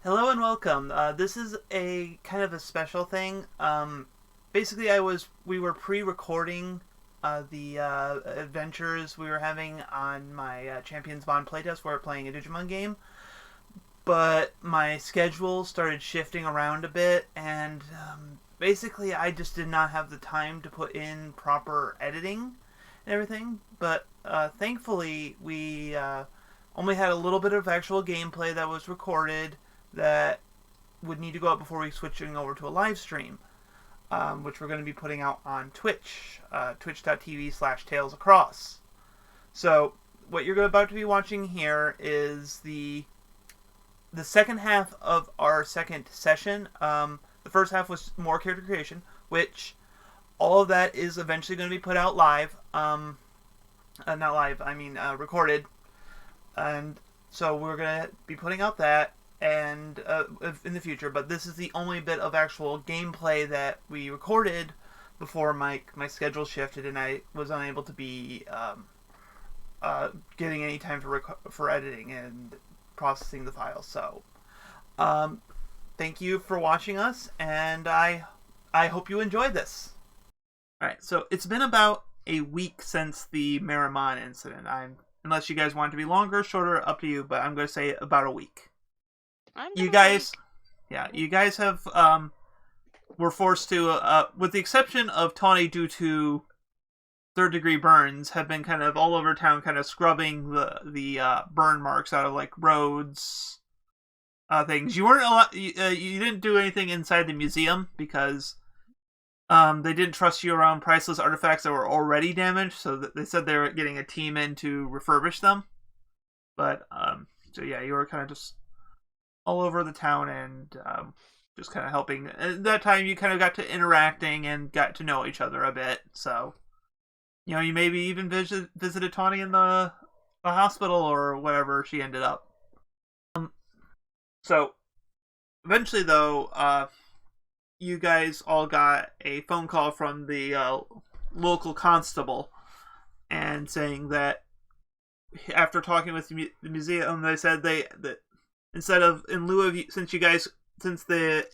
Hello and welcome. This is a kind of a special thing. Basically, we were pre-recording the adventures we were having on my Champions Bond Playtest, where we're playing a Digimon game. But my schedule started shifting around a bit, and basically, I just did not have the time to put in proper editing and everything. But thankfully, we only had a little bit of actual gameplay that was recorded that would need to go up before we switching over to a live stream, which we're going to be putting out on Twitch, twitch.tv/talesacross. So what you're about to be watching here is the second half of our second session. The first half was more character creation, which all of that is eventually going to be put out live. Not live, I mean recorded. And so we're going to be putting out that and in the future, but this is the only bit of actual gameplay that we recorded before my schedule shifted and I was unable to be getting any time for editing and processing the files. So thank you for watching us, and I hope you enjoyed this. Alright, so it's been about a week since the Miramon incident. Unless you guys want it to be longer, shorter, up to you, but I'm going to say about a week. You guys have were forced to, with the exception of Tawny due to third-degree burns, have been kind of all over town, kind of scrubbing the burn marks out of like roads, things. You weren't you didn't do anything inside the museum because they didn't trust you around priceless artifacts that were already damaged, so they said they were getting a team in to refurbish them. But so yeah, you were kind of just all over the town and just kind of helping. At that time, you kind of got to interacting and got to know each other a bit. So, you know, you maybe even visited Tawny in the hospital or whatever she ended up. So, eventually, though, you guys all got a phone call from the local constable and saying that after talking with the museum, they said that instead of, in lieu of, since the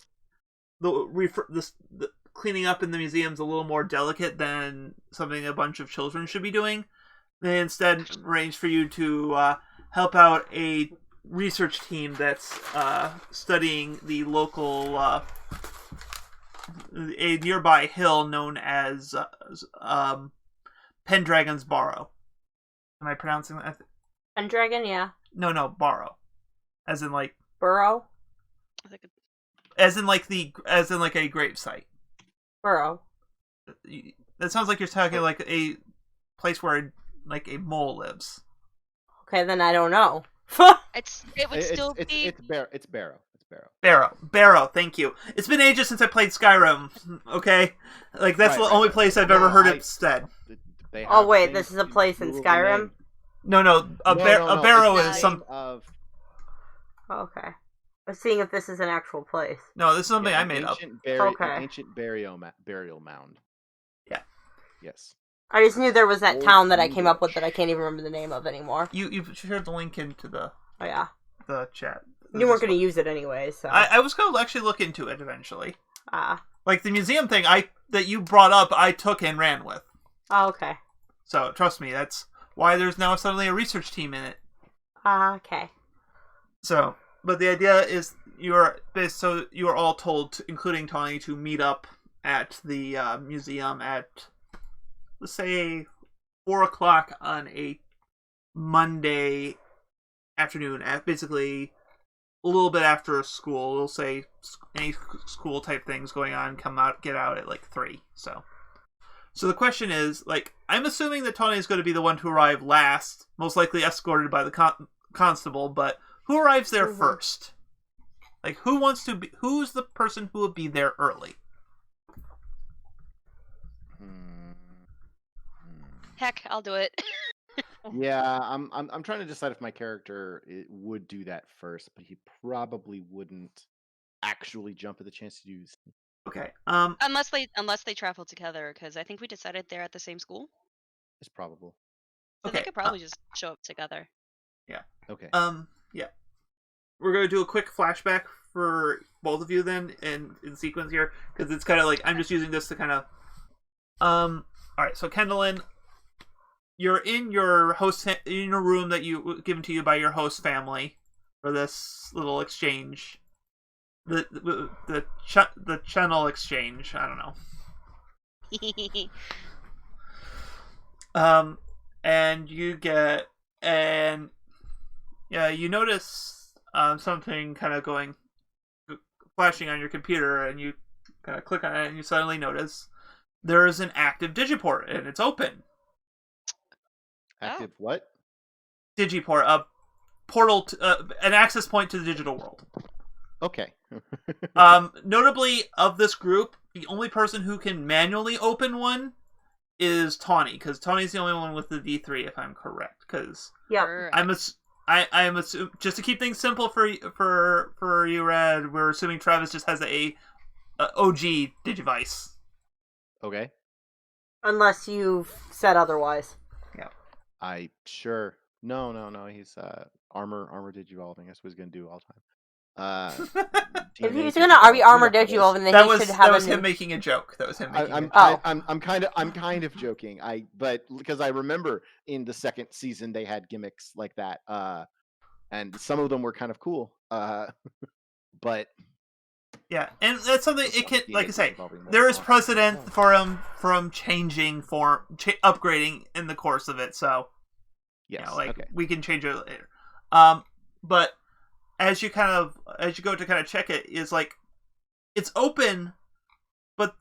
cleaning up in the museum's a little more delicate than something a bunch of children should be doing, they instead arranged for you to help out a research team that's studying the local, a nearby hill known as Pendragon's Barrow. Am I pronouncing that? Pendragon, yeah. No, Barrow. As in like Burrow? As in like a grave site. Burrow. That sounds like you're talking like a place where like a mole lives. Okay, then I don't know. It's Barrow. It's Barrow. Barrow, thank you. It's been ages since I played Skyrim, okay? Like, that's the only place I've ever heard it said. Oh, wait, this is a place in Skyrim? No, a barrow is some... Oh, okay. I was seeing if this is an actual place. No, this is something I made up. Okay. An ancient burial mound. Yeah. Yes. I just knew there was that town that I came up with that I can't even remember the name of anymore. You shared the link into the... Oh, yeah. The chat. You weren't going to use it anyway, so... I was going to actually look into it eventually. Ah. Like, the museum thing that you brought up, I took and ran with. Oh, okay. So, trust me, that's why there's now suddenly a research team in it. Okay. So, but the idea is you are all told, including Tawny, to meet up at the museum at, let's say, 4 o'clock on a Monday afternoon, at basically a little bit after school. We'll say any school type things going on, get out at like 3. So the question is, like, I'm assuming that Tawny is going to be the one to arrive last, most likely escorted by the constable, but who arrives there first? Like, who's the person who will be there early? Heck, I'll do it. Yeah, I'm trying to decide if my character would do that first, but he probably wouldn't actually jump at the chance to do. Okay. Unless they travel together, because I think we decided they're at the same school. It's probable. So okay. They could probably just show up together. Yeah. Okay. Yeah. We're gonna do a quick flashback for both of you then in sequence here, because it's kind of like I'm just using this to kind of all right. So Kendallin, you're in your in your room that you given to you by your host family for this little exchange. The channel exchange. I don't know. And you get and yeah, you notice something kind of flashing on your computer, and you kind of click on it, and you suddenly notice there is an active digiport, and it's open. Active what? Digiport, a portal, an access point to the digital world. Okay. Notably, of this group, the only person who can manually open one is Tawny, because Tawny's the only one with the D3, if I'm correct. Because Yep. I'm assuming, just to keep things simple for you, Red, we're assuming Travis just has a OG Digivice. Okay. Unless you've said otherwise. Yeah. Sure. No. He's armor digivolving. That's what he's gonna do all the time. If he's gonna be armor digivolving, then he should have. That was him making a joke. That was him making a joke. I'm kind of joking. But because I remember in the second season they had gimmicks like that. And some of them were kind of cool. But yeah, and that's something it can, like I say, there is precedent for him from changing upgrading in the course of it. So, yes, we can change it later. But as you go to kind of check it, is like it's open, but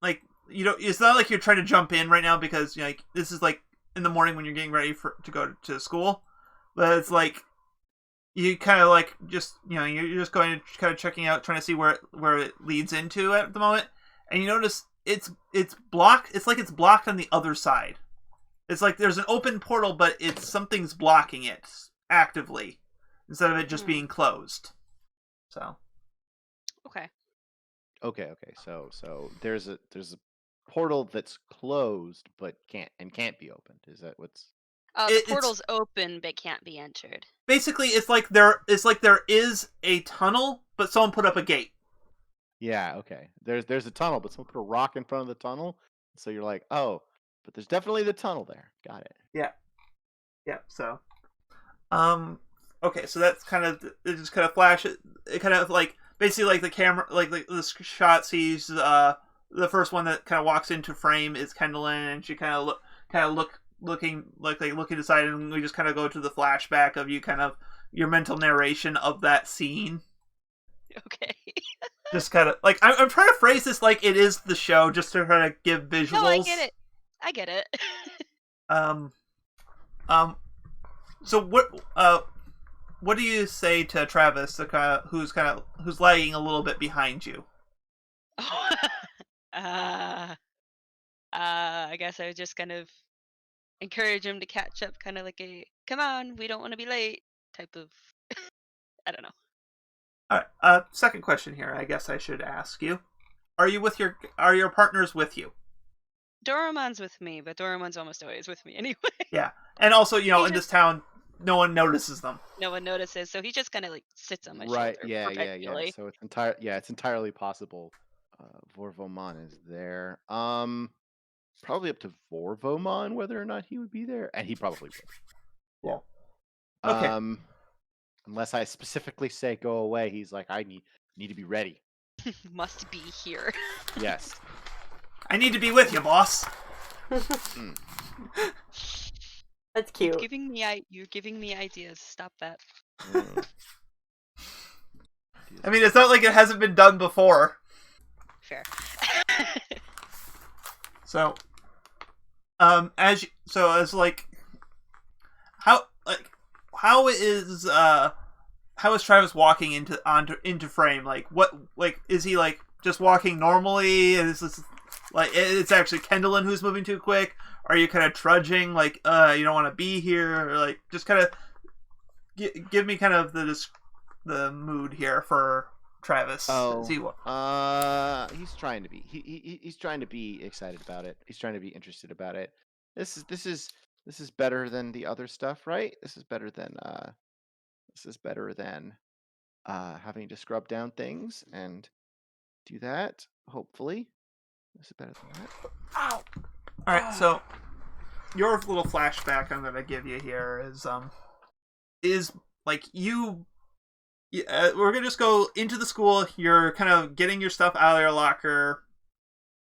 like it's not like you're trying to jump in right now because this is like in the morning when you're getting ready to go to school, but it's like. You kind of like just you're just going to kind of checking out, trying to see where it leads into at the moment, and you notice it's blocked. It's like it's blocked on the other side. It's like there's an open portal, but something's blocking it actively instead of it just being closed. So. Okay. So there's a portal that's closed but can't be opened. Is that what's? The portal's open but can't be entered. Basically, it's like there is a tunnel, but someone put up a gate. Yeah, okay. There's a tunnel, but someone put a rock in front of the tunnel, so you're like, oh, but there's definitely the tunnel there. Got it. Yeah. So, okay, so that's kind of it. Just kind of flashes. It kind of like basically like the camera, like the shot sees the first one that kind of walks into frame is Kendallin, and she looking aside, and we just kind of go to the flashback of you kind of your mental narration of that scene. Okay. Just kind of like I'm trying to phrase this like it is the show, just to try to give visuals. No, I get it. So what do you say to Travis, who's lagging a little bit behind you? I guess I would just kind of encourage him to catch up, kind of like a "come on, we don't want to be late" type of. I don't know. All right. Second question here. I guess I should ask you: Are your partners with you? Doraemon's with me, but Doraemon's almost always with me anyway. Yeah, and also in this town, no one notices them. No one notices, so he just kind of like sits on my right. shoulder. Yeah. So it's entirely possible. Vorvomon is there. Probably up to Vorvomon whether or not he would be there, and he probably would. Yeah. Okay. Unless I specifically say go away, he's like, I need to be ready. Must be here. Yes. I need to be with you, boss. That's cute. You're giving me ideas. Stop that. I mean, it's not like it hasn't been done before. Fair. So, how is Travis walking into frame? Like, what, like, is he like just walking normally? Is this like it's actually Kendallin who's moving too quick? Are you kind of trudging, like, you don't want to be here, or like just kind of give me kind of the mood here for Travis? He's trying to be. He's trying to be excited about it. He's trying to be interested about it. This is better than the other stuff, right? This is better than having to scrub down things and do that. Hopefully, this is better than that. Ow! All right, so your little flashback I'm gonna give you here is like we're gonna just go into the school. You're kind of getting your stuff out of your locker.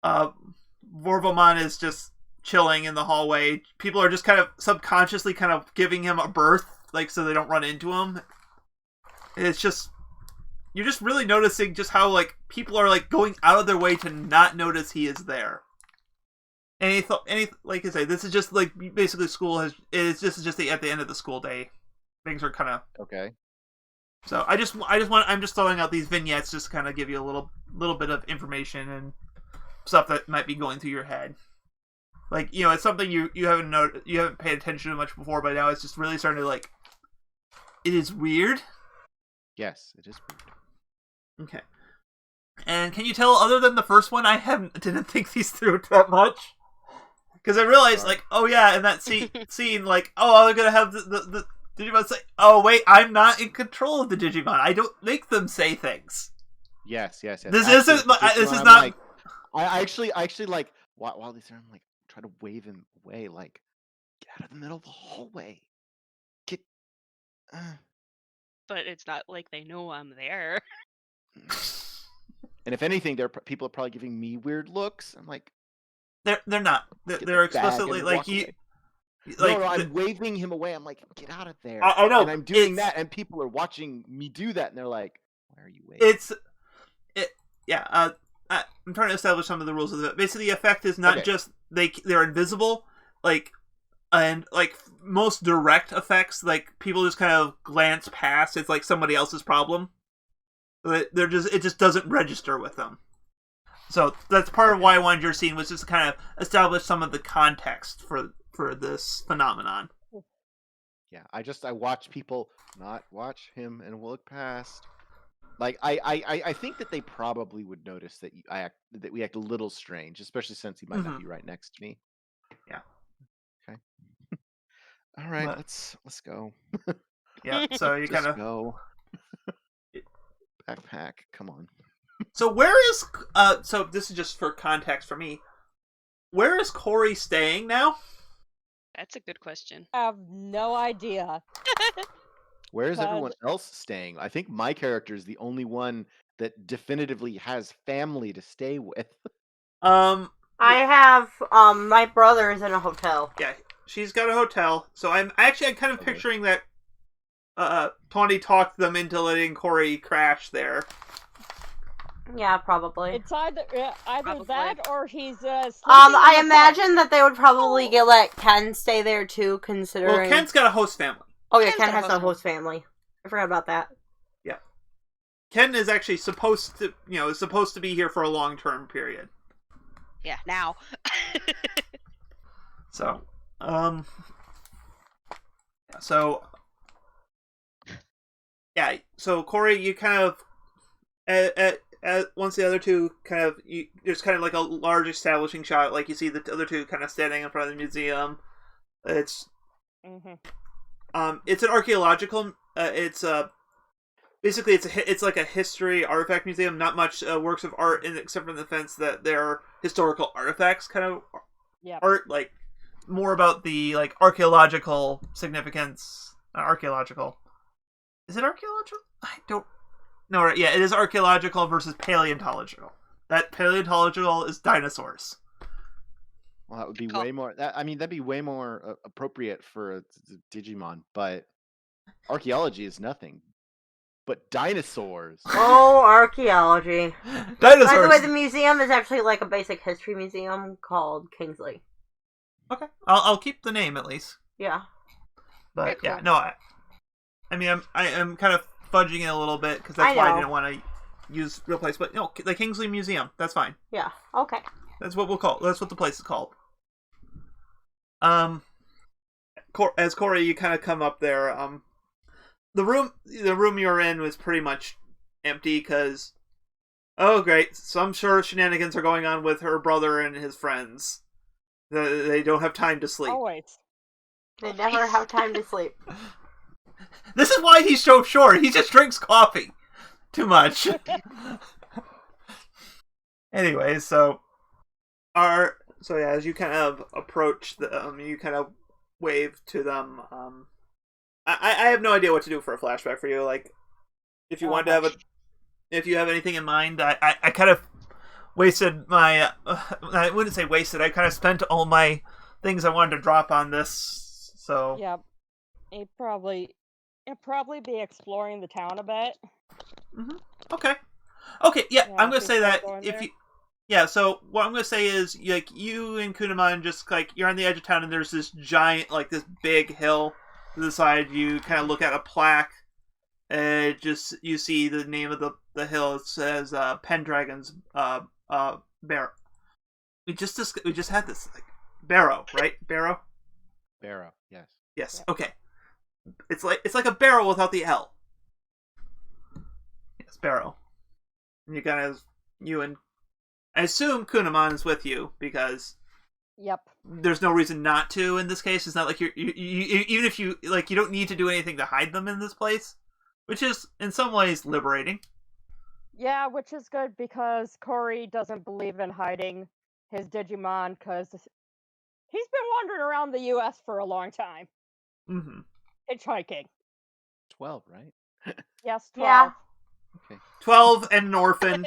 Vorvomon is just chilling in the hallway. People are just kind of subconsciously kind of giving him a berth, like so they don't run into him. It's just you're just really noticing just how like people are like going out of their way to not notice he is there. And like I say, this is just like basically school at the end of the school day. Things are kind of okay. So I'm just throwing out these vignettes just to kind of give you a little bit of information and stuff that might be going through your head. Like, you know, it's something you haven't paid attention to much before, but now it's just really starting to like. It is weird. Yes, it is weird. Okay. And can you tell, other than the first one, didn't think these through that much? Because I realized, like, oh yeah, in that scene, like, oh, they're gonna have the Digimon say, oh wait, I'm not in control of the Digimon. I don't make them say things. Yes. This is not. Like, I actually like while these are, I'm like try to wave him away, like get out of the middle of the hallway. Get. But it's not like they know I'm there. And if anything, people are probably giving me weird looks. I'm like, they're not. They're explicitly like you. Like, no, I'm waving him away. I'm like, get out of there. I know. And I'm doing that, and people are watching me do that, and they're like, why are you waving? I'm trying to establish some of the rules of it. Basically, the effect is not just they're invisible, like, and like most direct effects, like people just kind of glance past. It's like somebody else's problem. It just doesn't register with them. So that's part of why I wanted your scene was just to kind of establish some of the context for this phenomenon. Yeah, I watch people not watch him and look past. Like I think that they probably would notice that we act a little strange, especially since he might not be right next to me. Yeah. Okay. All right, let's go. Yeah. So you kind of go. Backpack. Come on. So where is so this is just for context for me. Where is Corey staying now? That's a good question. I have no idea. Where is everyone else staying? I think my character is the only one that definitively has family to stay with. I have my brother is in a hotel. Yeah, she's got a hotel. So I'm kind of picturing that Tawny talked them into letting Corey crash there. Yeah, probably. It's either that or he's I imagine that they would probably let Ken stay there too, considering. Well, Ken's got a host family. Oh yeah, Ken has a host family. I forgot about that. Yeah, Ken is actually supposed to be here for a long-term period. Yeah, now. So Corey, you kind of once the other two kind of there's kind of like a large establishing shot, like you see the other two kind of standing in front of the museum. It's it's an archaeological. It's basically it's like a history artifact museum. Not much works of art except for the sense that they're historical artifacts, kind of art. Like more about the like archaeological significance. Archaeological. Is it archaeological? I don't. No, right? Yeah, it is archaeological versus paleontological. That paleontological is dinosaurs. Well, that would be way more. That'd be way more appropriate for a Digimon. But archaeology is nothing. But dinosaurs. Oh, archaeology. Dinosaurs. By the way, the museum is actually like a basic history museum called Kingsley. Okay, I'll keep the name at least. Yeah. But yeah, no, I'm kind of fudging it a little bit because that's why I didn't want to use real place. But no, the Kingsley Museum, that's fine. Yeah. Okay. That's what that's what the place is called. As Corey, you kind of come up there. The room you're in was pretty much empty because, oh great, some sure shenanigans are going on with her brother and his friends. They don't have time to sleep. Always. They never have time to sleep. This is why he's so short. He just drinks coffee. too much. Anyway, so as you kind of approach them, you kind of wave to them. I have no idea what to do for a flashback for you. Like, if you want to have if you have anything in mind, I kind of wasted my. I wouldn't say wasted. I kind of spent all my things I wanted to drop on this. So Yeah, it'd probably be exploring the town a bit. Mm-hmm. Okay. Yeah, I'm gonna say that if you. Yeah, so what I'm gonna say is, like, you and Kunamon just, like, you're on the edge of town and there's this giant, like, this big hill to the side. You kind of look at a plaque, and you see the name of the hill. It says Pendragon's Barrow. We just had this, like, Barrow, right? Barrow. Barrow. Yes. Yes. Yeah. Okay. It's like a barrel without the L. Yes, Barrow. And you and I assume Kunamon is with you because Yep. There's no reason not to in this case. It's not like you even if you like, you don't need to do anything to hide them in this place, which is in some ways liberating. Yeah, which is good because Corey doesn't believe in hiding his Digimon because he's been wandering around the U.S. for a long time. Mm-hmm. Hitchhiking. 12, right? Yes, 12. Yeah. Okay. 12 and an orphan.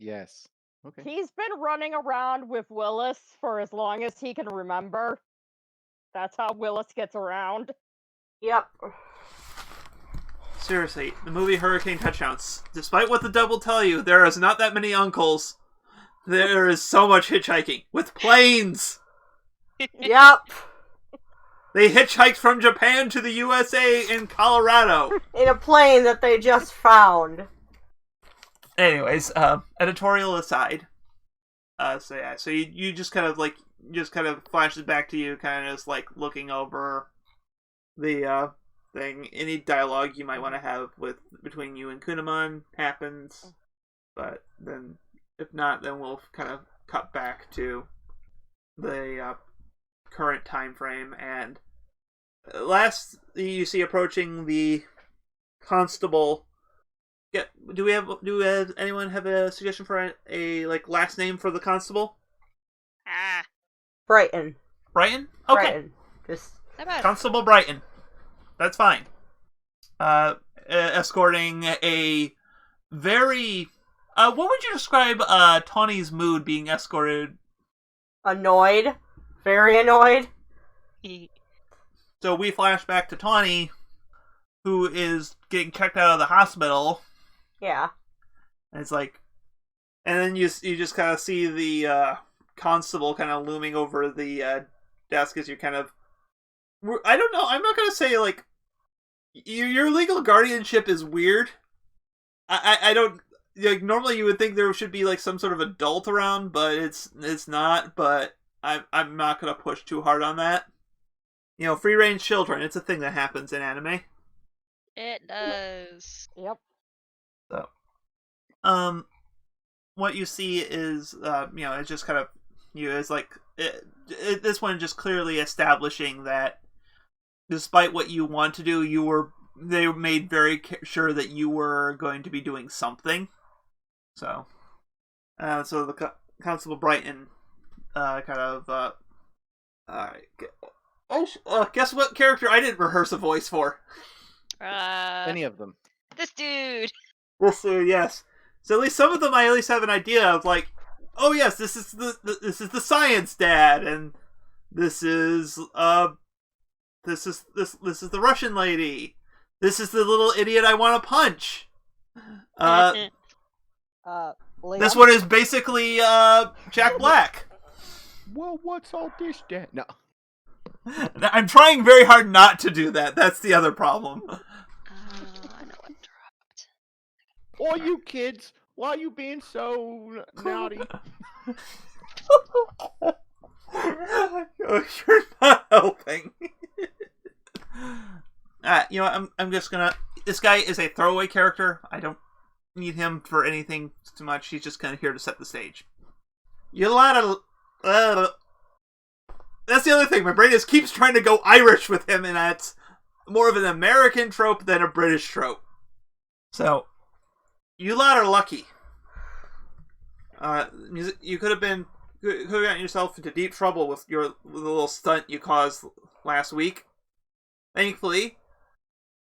Yes. Okay. He's been running around with Willis for as long as he can remember. That's how Willis gets around. Yep. Seriously, the movie Hurricane Touchdowns. Despite what the dub will tell you, there is not that many uncles. There is so much hitchhiking with planes. Yep. They hitchhiked from Japan to the USA in Colorado. In a plane that they just found. Anyways, editorial aside. So you just kind of flashes back to you, kind of just like looking over the thing. Any dialogue you might want to have between you and Kunamon happens, but then if not, then we'll kind of cut back to the current time frame. And last you see approaching the constable. Yeah, do anyone have a suggestion for a like last name for the constable? Brighton. Brighton? Okay. Brighton. Just Constable Brighton. That's fine. Escorting a very what would you describe Tawny's mood being escorted? Annoyed. Very annoyed. So we flash back to Tawny, who is getting checked out of the hospital. Yeah. And it's like, and then you just kind of see the constable kind of looming over the desk as you kind of, I don't know, I'm not going to say like, your legal guardianship is weird. I don't, like, normally you would think there should be like some sort of adult around, but it's not, but I'm not going to push too hard on that. You know, free range children, it's a thing that happens in anime. It does. Yep. So, what you see is, it's just kind of, it's like, this one just clearly establishing that despite what you want to do, they made very sure that you were going to be doing something. So the Constable Brighton, guess what character I didn't rehearse a voice for? Any of them. This dude. This dude, yes. So at least some of them I at least have an idea of, like, oh yes, this is the science dad, and this is the Russian lady. This is the little idiot I want to punch. This one is basically Jack Black. Well, what's all this, Dad? No. I'm trying very hard not to do that. That's the other problem. I know what dropped. Oh, you kids, why are you being so naughty? You're not helping. I'm just gonna. This guy is a throwaway character. I don't need him for anything too much. He's just kind of here to set the stage. You lot of. That's the other thing. My brain keeps trying to go Irish with him, and that's more of an American trope than a British trope. So, You lot are lucky. You could have gotten yourself into deep trouble with the little stunt you caused last week. Thankfully,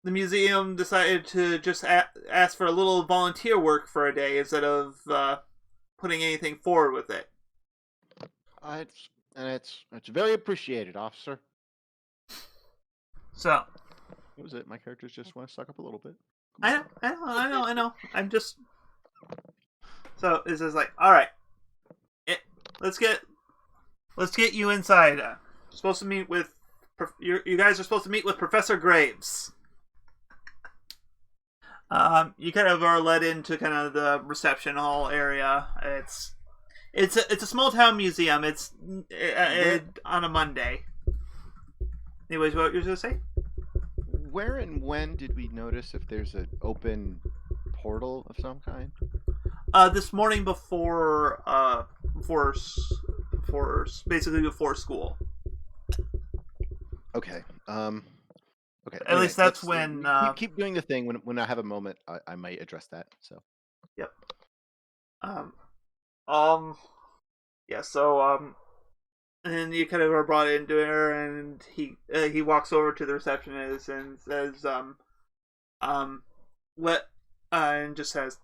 the museum decided to just ask for a little volunteer work for a day instead of putting anything forward with it. It's very appreciated, officer. So, What was it? My characters just want to suck up a little bit. I know. I'm just. So it's just like, all right, let's get you inside. Supposed to meet with you guys are supposed to meet with Professor Graves. You kind of are led into kind of the reception hall area. It's a small town museum. It's on a Monday. Anyways, what were you going to say? Where and when did we notice if there's an open portal of some kind? This morning before basically before school. Okay. Okay. At least that's when keep doing the thing. When I have a moment, I might address that. So. Yep. Yeah. So and you kind of are brought into her, and he walks over to the receptionist and says, and just says,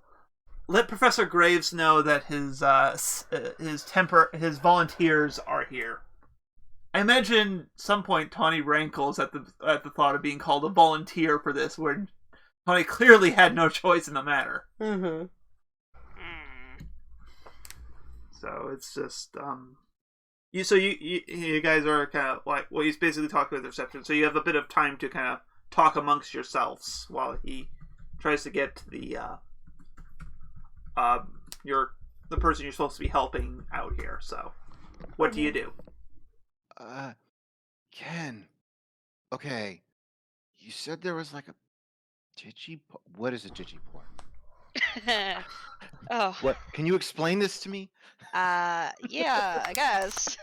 let Professor Graves know that his volunteers are here. I imagine some point Tawny rankles at the thought of being called a volunteer for this, where Tawny clearly had no choice in the matter. Mm-hmm. So it's just you guys are kind of like, well, he's basically talking with the reception, so you have a bit of time to kind of talk amongst yourselves while he tries to get the person you're supposed to be helping out here. So, what do you do? Ken. Okay. You said there was like a what is a digiport? Oh. What? Can you explain this to me? Yeah, I guess.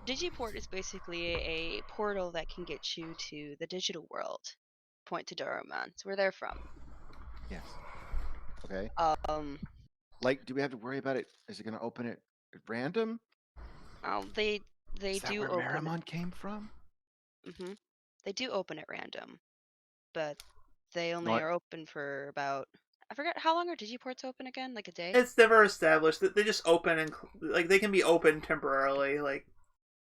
Digiport is basically a portal that can get you to the digital world. Point to Doromon. It's where they're from. Yes. Okay. Like, do we have to worry about it? Is it going to open it at random? They Is that do where open. Marimon came from? Mm-hmm. They do open at random, but they only are open for about. I forget how long are digiports open again? Like a day? It's never established. They just open and like they can be open temporarily. Like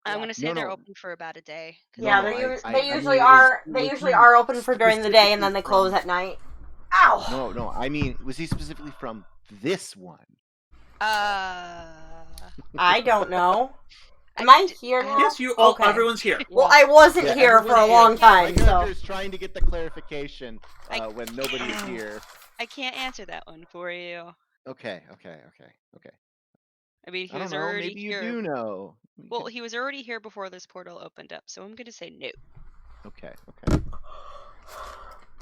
I'm gonna say they're open for about a day. Yeah, they usually are. They usually are open for during the day, and then they close at night. Ow! No. I mean, was he specifically from this one? I don't know. Am I here now? Yes, you. Okay. Everyone's here. Well, I wasn't here for a long time, so. so. Just trying to get the clarification when nobody is here. I can't answer that one for you. Okay. I mean, he was know, already maybe here. You do know. Well, he was already here before this portal opened up, so I'm gonna say no. Okay.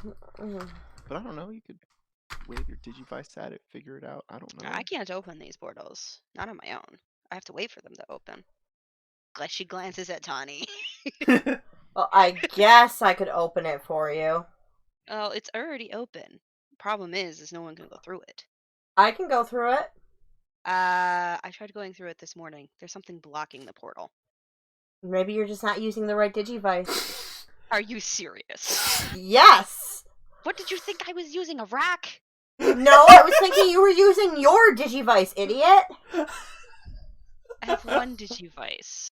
But I don't know. You could wave your Digivice at it, figure it out. I don't know. I can't open these portals. Not on my own. I have to wait for them to open. She glances at Tawny. Well, I guess I could open it for you. Oh, it's already open. Problem is no one can go through it. I can go through it. I tried going through it this morning. There's something blocking the portal. Maybe you're just not using the right Digivice. Are you serious? Yes! What did you think I was using, a rack? No, I was thinking you were using your Digivice, idiot! I have one Digivice.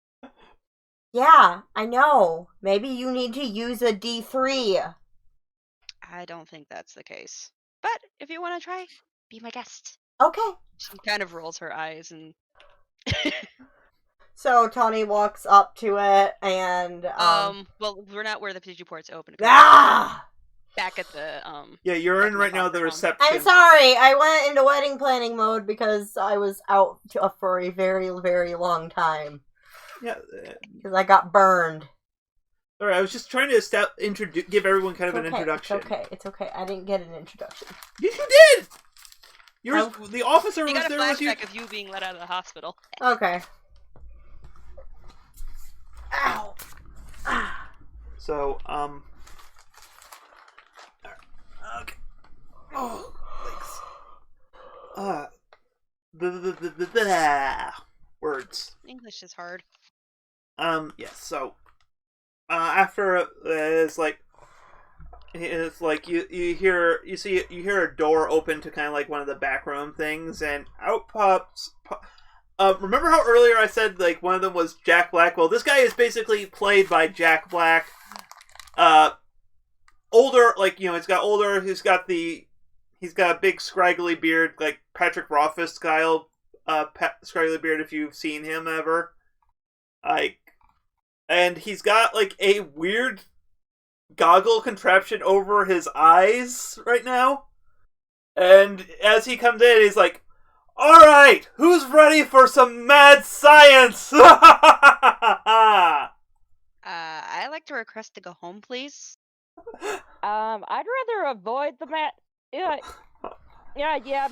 Yeah, I know. Maybe you need to use a D3. I don't think that's the case. But if you want to try, be my guest. Okay. She kind of rolls her eyes and... So Tawny walks up to it and... well, we're not where the Digiport's open. Ah! Back at the, Yeah, you're in right now the reception. I'm sorry, I went into wedding planning mode because I was out for a very, very long time. Yeah. Because I got burned. Alright, I was just trying to give everyone kind of an introduction. It's okay. I didn't get an introduction. Yes, you did! The officer was there with you. You got a flashback of you being let out of the hospital. Okay. Ow! So, okay. Oh, thanks. words. English is hard. Yes. So, after it's like you hear a door open to kind of like one of the back room things, and out pops. Remember how earlier I said like one of them was Jack Black? Well, this guy is basically played by Jack Black. Older, like he's got older. He's got a big scraggly beard, like Patrick Rothfuss style. Scraggly beard, if you've seen him ever. And he's got like a weird goggle contraption over his eyes right now. And as he comes in, he's like, "Alright, who's ready for some mad science?" I'd like to request to go home, please. I'd rather avoid the mad. Yeah,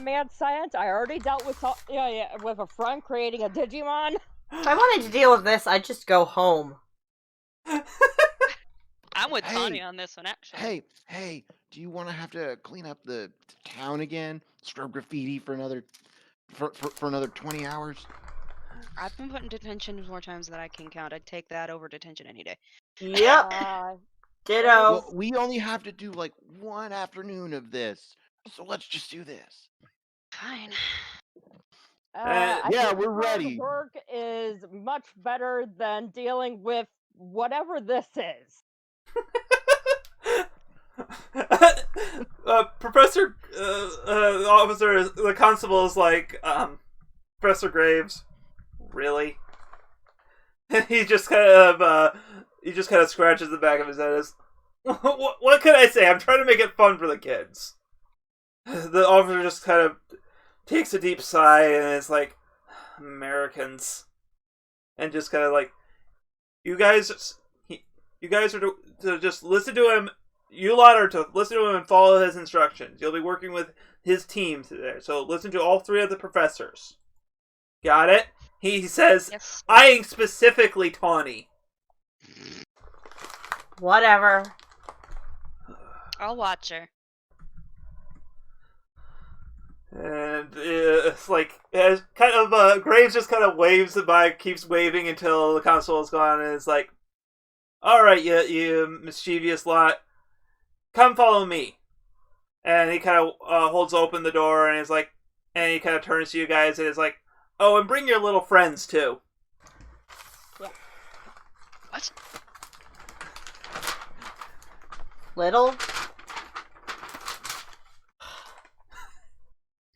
mad science. I already dealt with with a friend creating a Digimon. If I wanted to deal with this, I'd just go home. I'm with Tawny on this one, actually. Hey, do you want to have to clean up the town again? Scrub graffiti for another 20 hours? I've been put in detention more times than I can count. I'd take that over detention any day. Yep. Ditto. Well, we only have to do like one afternoon of this, so let's just do this. Fine. I yeah, think we're hard ready. Work is much better than dealing with whatever this is. Professor, the officer, the constable is like, Professor Graves, really? And he just kind of scratches the back of his head. What can I say? I'm trying to make it fun for the kids. The officer just kind of takes a deep sigh and is like, Americans, and just kind of like, you guys are to just listen to him. You lot are to listen to him and follow his instructions. You'll be working with his team today, so listen to all three of the professors. Got it? He says, yes. Eyeing specifically Tawny. Whatever. I'll watch her. And it's like, Graves just kind of waves by, keeps waving until the constable is gone, and it's like, alright, you mischievous lot, come follow me. And he kind of holds open the door, and he kind of turns to you guys, and is like, oh, and bring your little friends, too. Yeah. What? Little?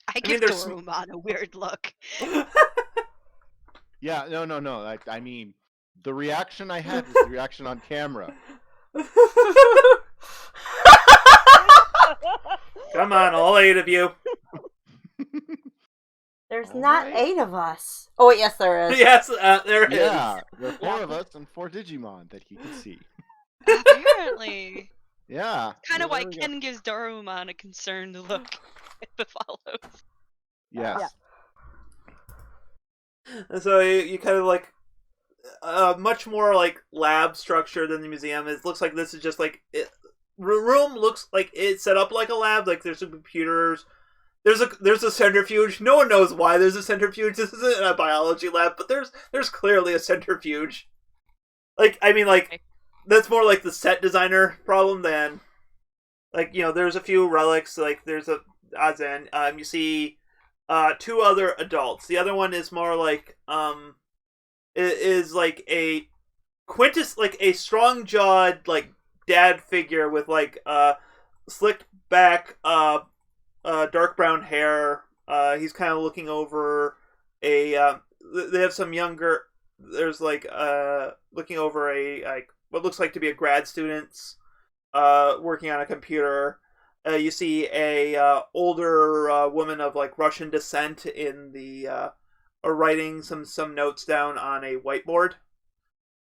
I give Dorumon a weird look. Yeah, no. I mean, the reaction I had was the reaction on camera. Come on, all 8 of you. There's not 8 of us. Oh, wait, yes, there is. Yes, there is. Yeah, there are 4 of us and 4 Digimon that he can see. Apparently. Yeah. Kind of why Ken gives Dorumon a concerned look if it follows. Yes. Yeah. So you kind of like much more like lab structure than the museum. It looks like this is just like room looks like it's set up like a lab. Like there's some computers. There's a centrifuge. No one knows why there's a centrifuge. This isn't a biology lab, but there's clearly a centrifuge. Like I mean like that's more like the set designer problem than like there's a few relics. Like there's a odds and you see 2 other adults. The other one is more like is like a like a strong jawed like dad figure with like slicked back dark brown hair. He's kind of looking over a they have some younger, there's like looking over a like what looks like to be a grad student's working on a computer. You see a older woman of like Russian descent in the writing some notes down on a whiteboard,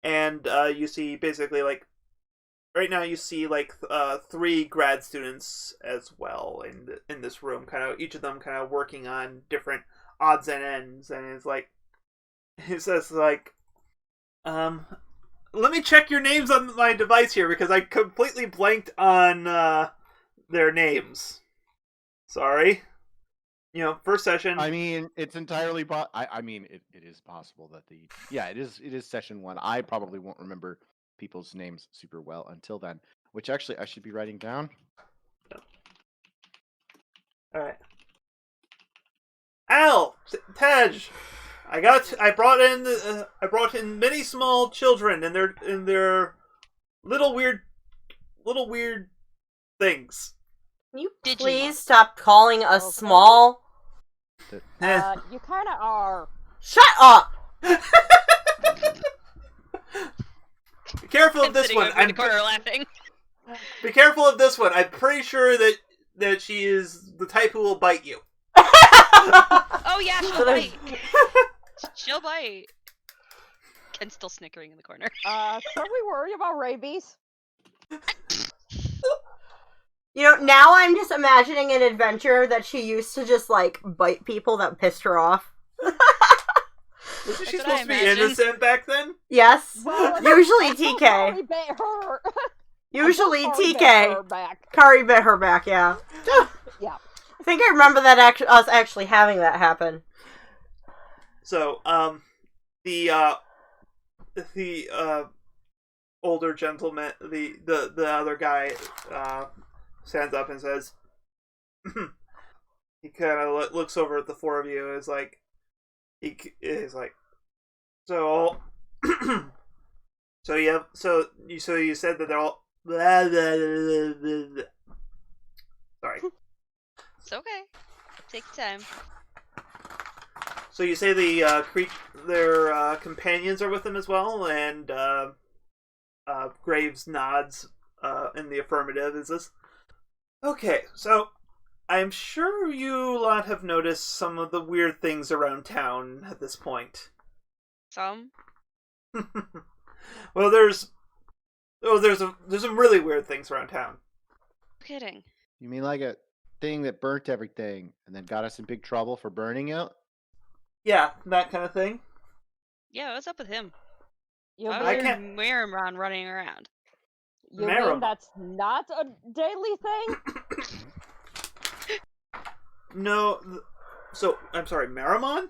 and you see basically like right now you see like 3 grad students as well in this room, kind of each of them kind of working on different odds and ends, and it's like he says like let me check your names on my device here because I completely blanked on their names. Sorry. first session. I mean, it's entirely. I mean, it is possible that it is session 1. I probably won't remember people's names super well until then, which actually I should be writing down. All right. Al, Tej, I brought in many small children and their little weird things. Can you Digimon. please stop calling us Okay. small? You kind of are. Shut up! Be careful of I'm this sitting one. over in the corner laughing. Be careful of this one. I'm pretty sure that she is the type who will bite you. Oh yeah, she'll bite. She'll bite. Ken's still snickering in the corner. Should we worry about rabies? Now I'm just imagining an adventure that she used to just, bite people that pissed her off. Wasn't she That's what I supposed to be imagined. innocent back then? Yes. Well, Usually until TK. Kari bit her. Usually Until Kari bit TK. her back. Kari bit her back, yeah. Yeah. I think I remember that us actually having that happen. So, the older gentleman, the other guy, stands up and says, he kind of looks over at the four of you, and so you said that they're all sorry. It's okay. Take your time. So you say their companions are with them as well, and Graves nods in the affirmative. Is this okay? So I'm sure you lot have noticed some of the weird things around town at this point. Some. Well, there's some really weird things around town. No kidding. You mean like a thing that burnt everything and then got us in big trouble for burning it? Yeah, that kind of thing. Yeah, what's up with him? You Why mean, was Miramon running around? you Marrow. mean that's not a daily thing? No, so I'm sorry, Maramon?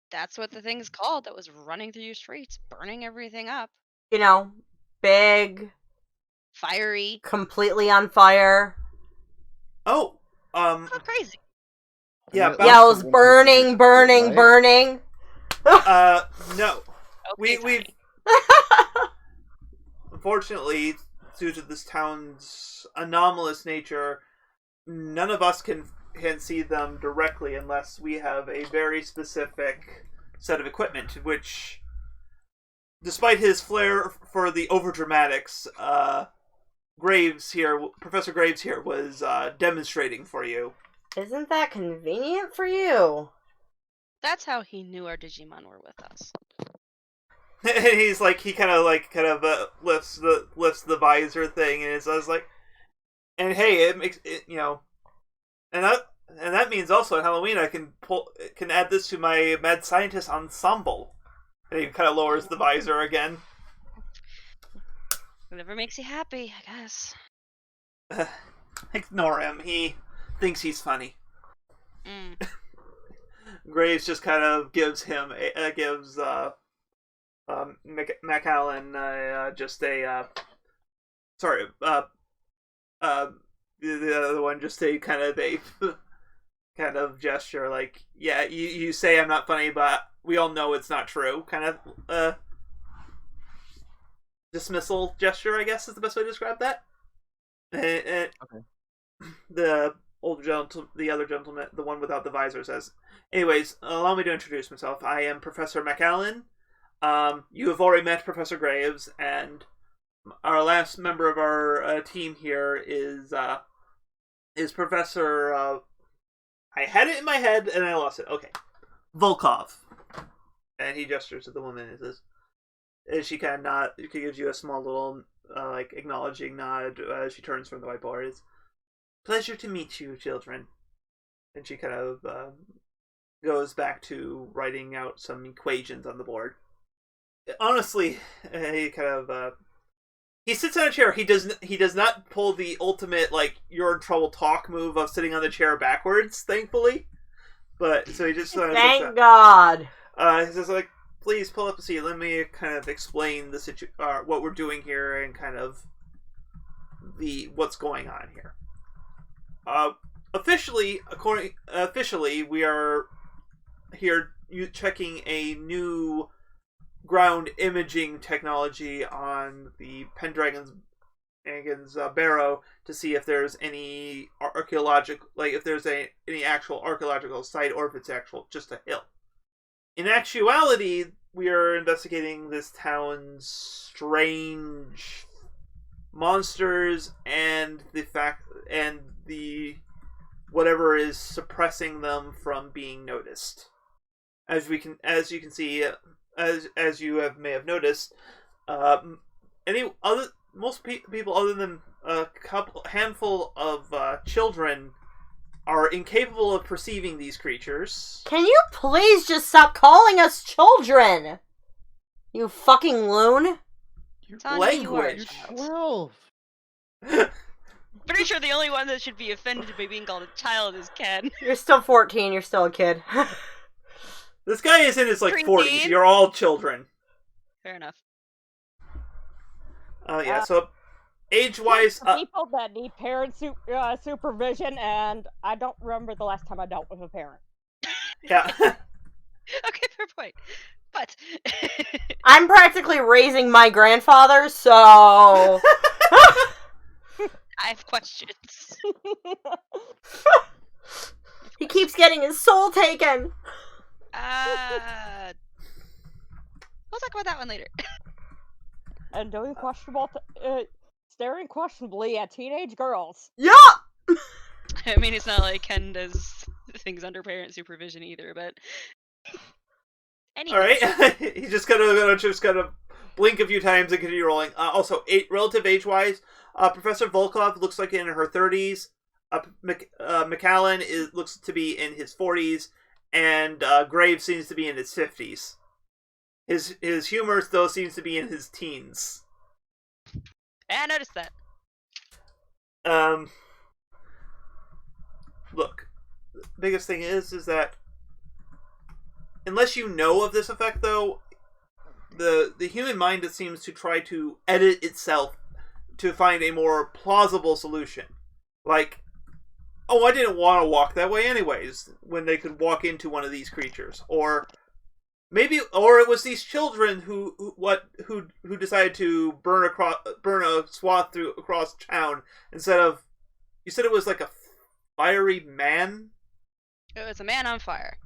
That's what the thing's called that was running through your streets, burning everything up. Big, Fiery. completely on fire. Oh, Not crazy. yeah, And about- Yeah, it was Right? burning. no. Okay, We've Tony. unfortunately, due to this town's anomalous nature, none of us can see them directly unless we have a very specific set of equipment, which, despite his flair for the overdramatics, Professor Graves here was demonstrating for you. Isn't that convenient for you? That's how he knew our Digimon were with us. And he's like, he kind of lifts the visor thing, and I was like, and hey, it makes it, and that means also at Halloween I can add this to my mad scientist ensemble. And he kind of lowers the visor again. Whatever makes you happy, I guess. Ignore him. He thinks he's funny. Mm. Graves just kind of gives McAllen just a the other one just a kind of gesture, like, yeah, you say I'm not funny, but we all know it's not true, kind of dismissal gesture, I guess is the best way to describe that. And Okay. The other gentleman, the one without the visor, says, anyways, allow me to introduce myself. I am Professor McAllen. You have already met Professor Graves, and our last member of our team here is Professor. I had it in my head and I lost it. Okay, Volkov. And he gestures to the woman and says, and she kind of gives you a small little acknowledging nod as she turns from the whiteboard. It's pleasure to meet you, children. And she kind of goes back to writing out some equations on the board. Honestly, he kind of he sits on a chair. He does not pull the ultimate you're in trouble talk move of sitting on the chair backwards, thankfully. But so he just Thank God. he says like, please pull up a seat. Let me kind of explain the what we're doing here and kind of what's going on here. Officially, we are here checking a new ground imaging technology on the Pendragon's Barrow to see if there's any any actual archaeological site or if it's just a hill. In actuality, we are investigating this town's strange monsters and the whatever is suppressing them from being noticed. As you can see, as you may have noticed, most people other than a handful of children are incapable of perceiving these creatures. Can you please just stop calling us children? You fucking loon. Tanya, you are a Language. child. 12. Pretty sure the only one that should be offended by being called a child is Ken. You're still 14. You're still a kid. This guy is in his like Preteen. 40s. You're all children. Fair enough. Yeah. So age-wise, For people that need parent supervision, and I don't remember the last time I dealt with a parent. yeah. Okay, fair point. But I'm practically raising my grandfather, so... I have questions. He keeps getting his soul taken. We'll talk about that one later. And doing questionable, staring questionably at teenage girls. Yeah! I mean, it's not like Ken does things under parent supervision either, but anyway. All right. He just gonna blink a few times and continue rolling. Also, relative age-wise, Professor Volkov looks like in her 30s. McAllen looks to be in his 40s, and Graves seems to be in his 50s. His humor though seems to be in his teens. Yeah, I noticed that. Look, the biggest thing is that unless you know of this effect, though, the human mind seems to try to edit itself to find a more plausible solution. Like, oh, I didn't want to walk that way anyways, when they could walk into one of these creatures, or it was these children who decided to burn a swath across town instead of. You said it was like a fiery man. It was a man on fire.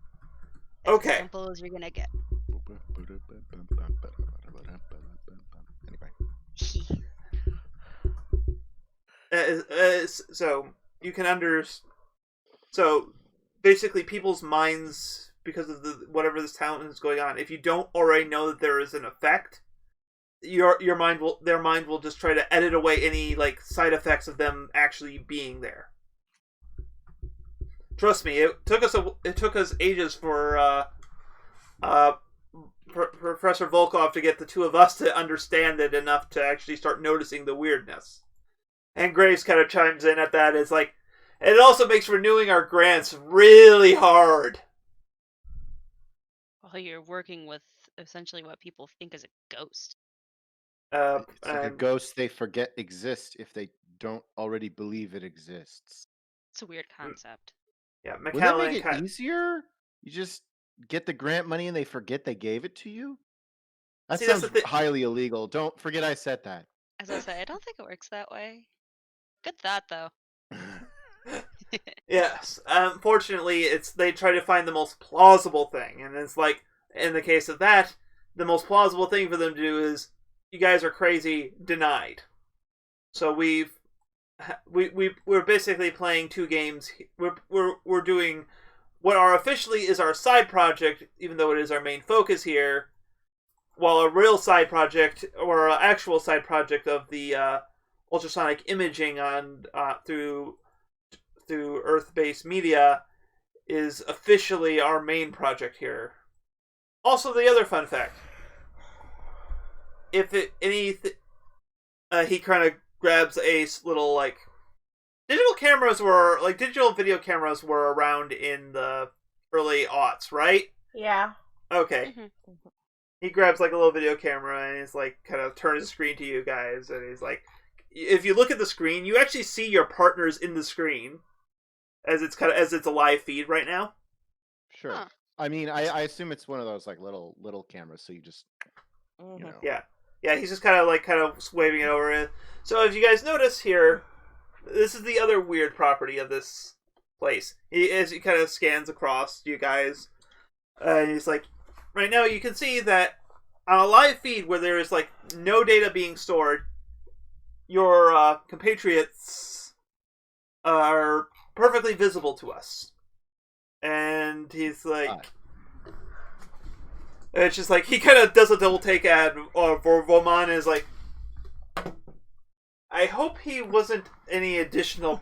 Okay. As simple as you're gonna get. Anyway. So you can So basically, people's minds, because of whatever this town is going on, if you don't already know that there is an effect, their mind will just try to edit away any like side effects of them actually being there. Trust me, it took us ages for Professor Volkov to get the two of us to understand it enough to actually start noticing the weirdness. And Graves kind of chimes in at that. It's like, it also makes renewing our grants really hard. Well, you're working with essentially what people think is a ghost. It's like a ghost they forget exists if they don't already believe it exists. It's a weird concept. Yeah, Would that make it easier? You just get the grant money and they forget they gave it to you? That sounds highly illegal. Don't forget I said that. As I say, I don't think it works that way. Good thought, though. Yes. Unfortunately, they try to find the most plausible thing, and it's like, in the case of that, the most plausible thing for them to do is, you guys are crazy, denied. So we're basically playing two games. We're doing what officially is our side project, even though it is our main focus here, while a real side project, or an actual side project of the ultrasonic imaging on through Earth-based media, is officially our main project here. Also, the other fun fact: he kind of grabs a little digital video cameras were around in the early aughts, right? Yeah. Okay. Mhm. He grabs like a little video camera and he's like kind of turns the screen to you guys, and he's like, if you look at the screen, you actually see your partners in the screen as it's a live feed right now. Sure. Huh. I mean, I assume it's one of those like little cameras, so you just you know. Yeah. He's just kind of waving it over it. So if you guys notice here, this is the other weird property of this place. As he kind of scans across you guys, and he's like, right now you can see that on a live feed where there is like no data being stored, your compatriots are perfectly visible to us. And he's like, it's just like he kind of does a double take at Vorvomon and is like, I hope he wasn't any additional.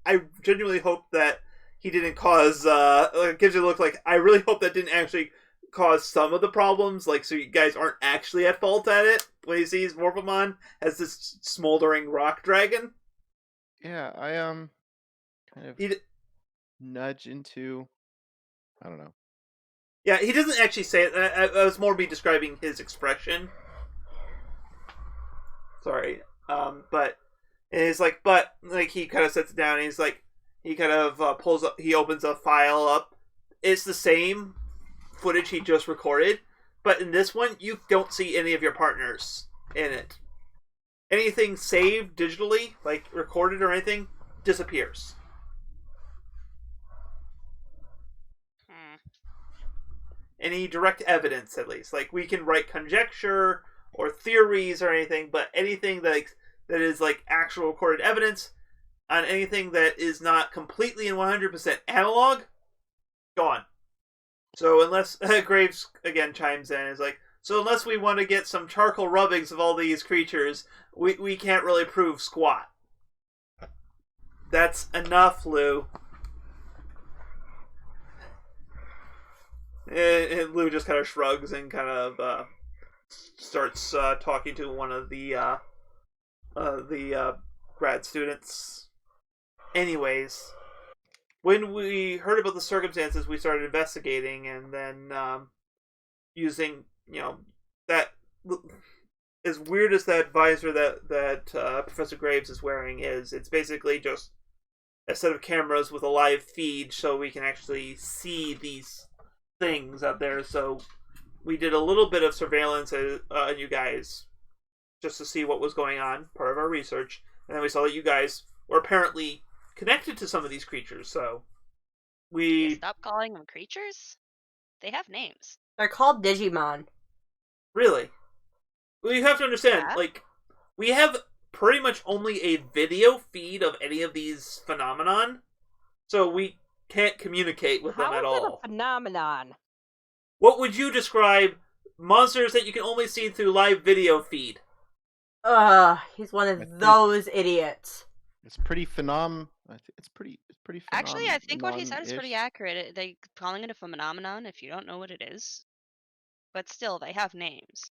I genuinely hope that he didn't cause. It gives you a look like I really hope that didn't actually cause some of the problems. Like, so you guys aren't actually at fault at it when he sees Vorpomon as this smoldering rock dragon. Yeah, I kind of nudge into. I don't know. Yeah, he doesn't actually say it. I was more me describing his expression. Sorry. But it's like, he kind of sets it down and he's like, he kind of pulls up, he opens a file up. It's the same footage he just recorded, but in this one, you don't see any of your partners in it. Anything saved digitally, like recorded or anything, disappears. Any direct evidence, at least. Like, we can write conjecture or theories or anything, but anything that is like actual recorded evidence on anything that is not completely and 100% analog, gone. So unless Graves again chimes in, is like, so unless we want to get some charcoal rubbings of all these creatures, we can't really prove squat. That's enough, Lou. And Lou just kind of shrugs and kind of starts talking to one of the grad students. Anyways, when we heard about the circumstances, we started investigating, and then using, that, as weird as that visor that Professor Graves is wearing is, it's basically just a set of cameras with a live feed so we can actually see these things out there. So we did a little bit of surveillance on you guys just to see what was going on, part of our research, and then we saw that you guys were apparently connected to some of these creatures, so we... Stop calling them creatures? They have names. They're called Digimon. Really? Well, you have to understand, we have pretty much only a video feed of any of these phenomenon, so we can't communicate with them at all. How is it a phenomenon? What would you describe monsters that you can only see through live video feed? He's one of those idiots. It's pretty It's pretty. Actually, I think what he said is pretty accurate. They calling it a phenomenon if you don't know what it is, but still, they have names.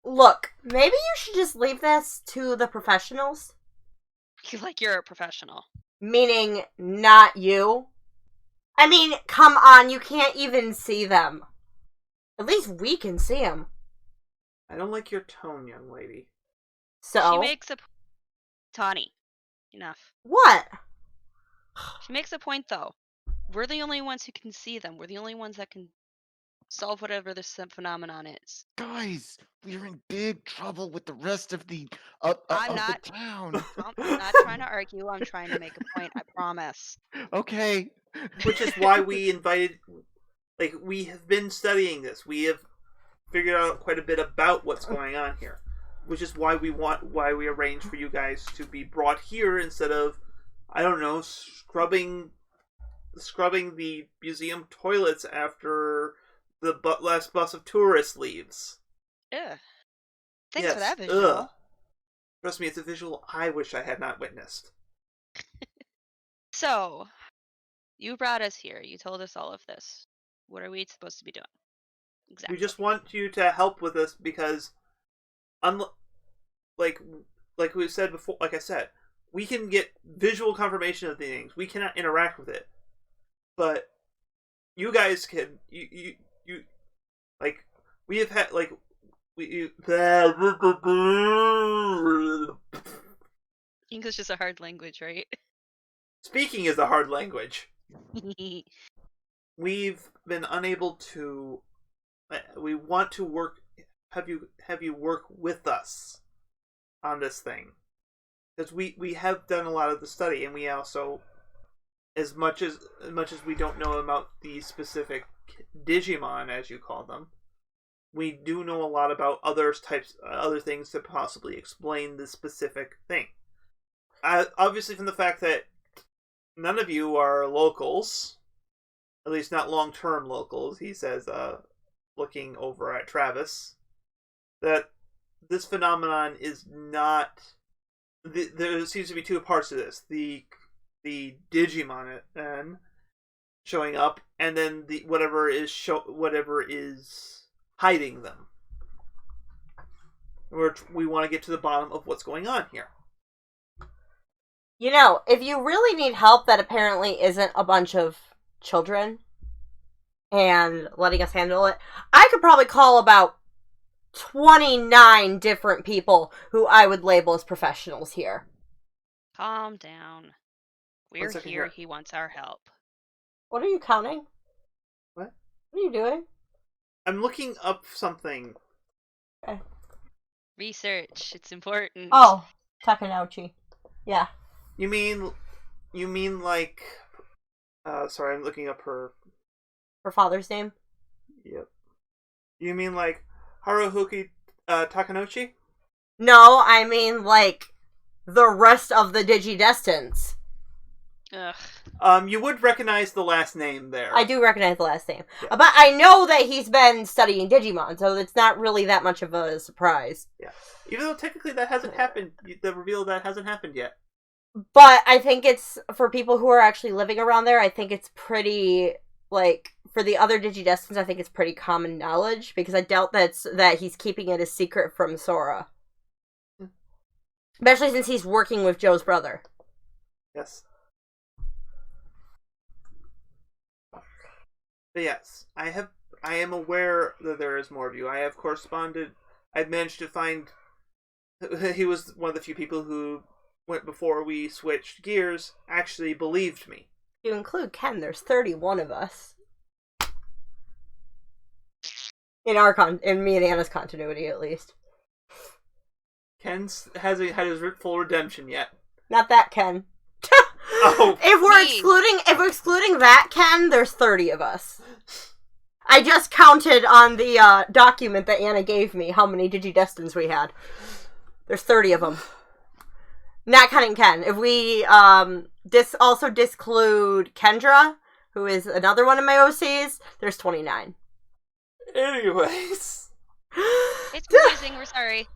Look, maybe you should just leave this to the professionals. Like you're a professional. Meaning, not you. I mean, come on, you can't even see them. At least we can see them. I don't like your tone, young lady. So? She makes a... Tawny. Enough. What? She makes a point, though. We're the only ones who can see them. We're the only ones that can solve whatever this phenomenon is. Guys, we're in big trouble with the rest of the I'm the not town. I'm not trying to argue. I'm trying to make a point. I promise. Okay. Which is why we invited... we have been studying this. We have figured out quite a bit about what's going on here. Which is why we arranged for you guys to be brought here instead of, I don't know, scrubbing the museum toilets after the last bus of tourists leaves. Ugh. Thanks for that visual. Ugh. Trust me, it's a visual I wish I had not witnessed. So, you brought us here. You told us all of this. What are we supposed to be doing? Exactly. We just want you to help with this because, like we said before, like I said, we can get visual confirmation of things. We cannot interact with it, but you guys can you like we have had like we English is a hard language, right? speaking is a hard language. We've been unable to. We want to work. Have you work with us on this thing? Because we have done a lot of the study, and we also, as much as we don't know about the specific Digimon, as you call them, we do know a lot about other things to possibly explain the specific thing. Obviously, from the fact that none of you are locals, at least not long-term locals, he says, looking over at Travis, that this phenomenon is not. There seems to be two parts to this: the Digimon showing up, and then the whatever is hiding them. We want to get to the bottom of what's going on here. You know, if you really need help that apparently isn't a bunch of children and letting us handle it, I could probably call about 29 different people who I would label as professionals here. Calm down. We're here. He wants our help. What are you counting? What? What are you doing? I'm looking up something. Okay. Research. It's important. Oh, Takanouchi. Yeah. You mean like... sorry, I'm looking up her... Her father's name? Yep. You mean like Haruhuki Takanouchi? No, I mean like the rest of the Digidestins. Ugh. You would recognize the last name there. I do recognize the last name. Yeah. But I know that he's been studying Digimon, so it's not really that much of a surprise. Yeah. Even though technically that hasn't happened. The reveal of that hasn't happened yet. But I think it's, for people who are actually living around there, I think it's pretty, like, for the other Digidestins, I think it's pretty common knowledge, because I doubt that he's keeping it a secret from Sora. Especially since he's working with Joe's brother. Yes. But yes, I am aware that there is more of you. I have corresponded. I've managed to find. He was one of the few people who went before we switched gears. Actually, believed me. If you include Ken, there's 31 of us. In me and Anna's continuity, at least. Ken hasn't had his full redemption yet. Not that Ken. Oh, if we're excluding that Ken, there's 30 of us. I just counted on the document that Anna gave me how many Digidestins we had. There's 30 of them. Not counting Ken. If we also disclude Kendra, who is another one of my OCs, there's 29. Anyways. It's confusing, we're sorry.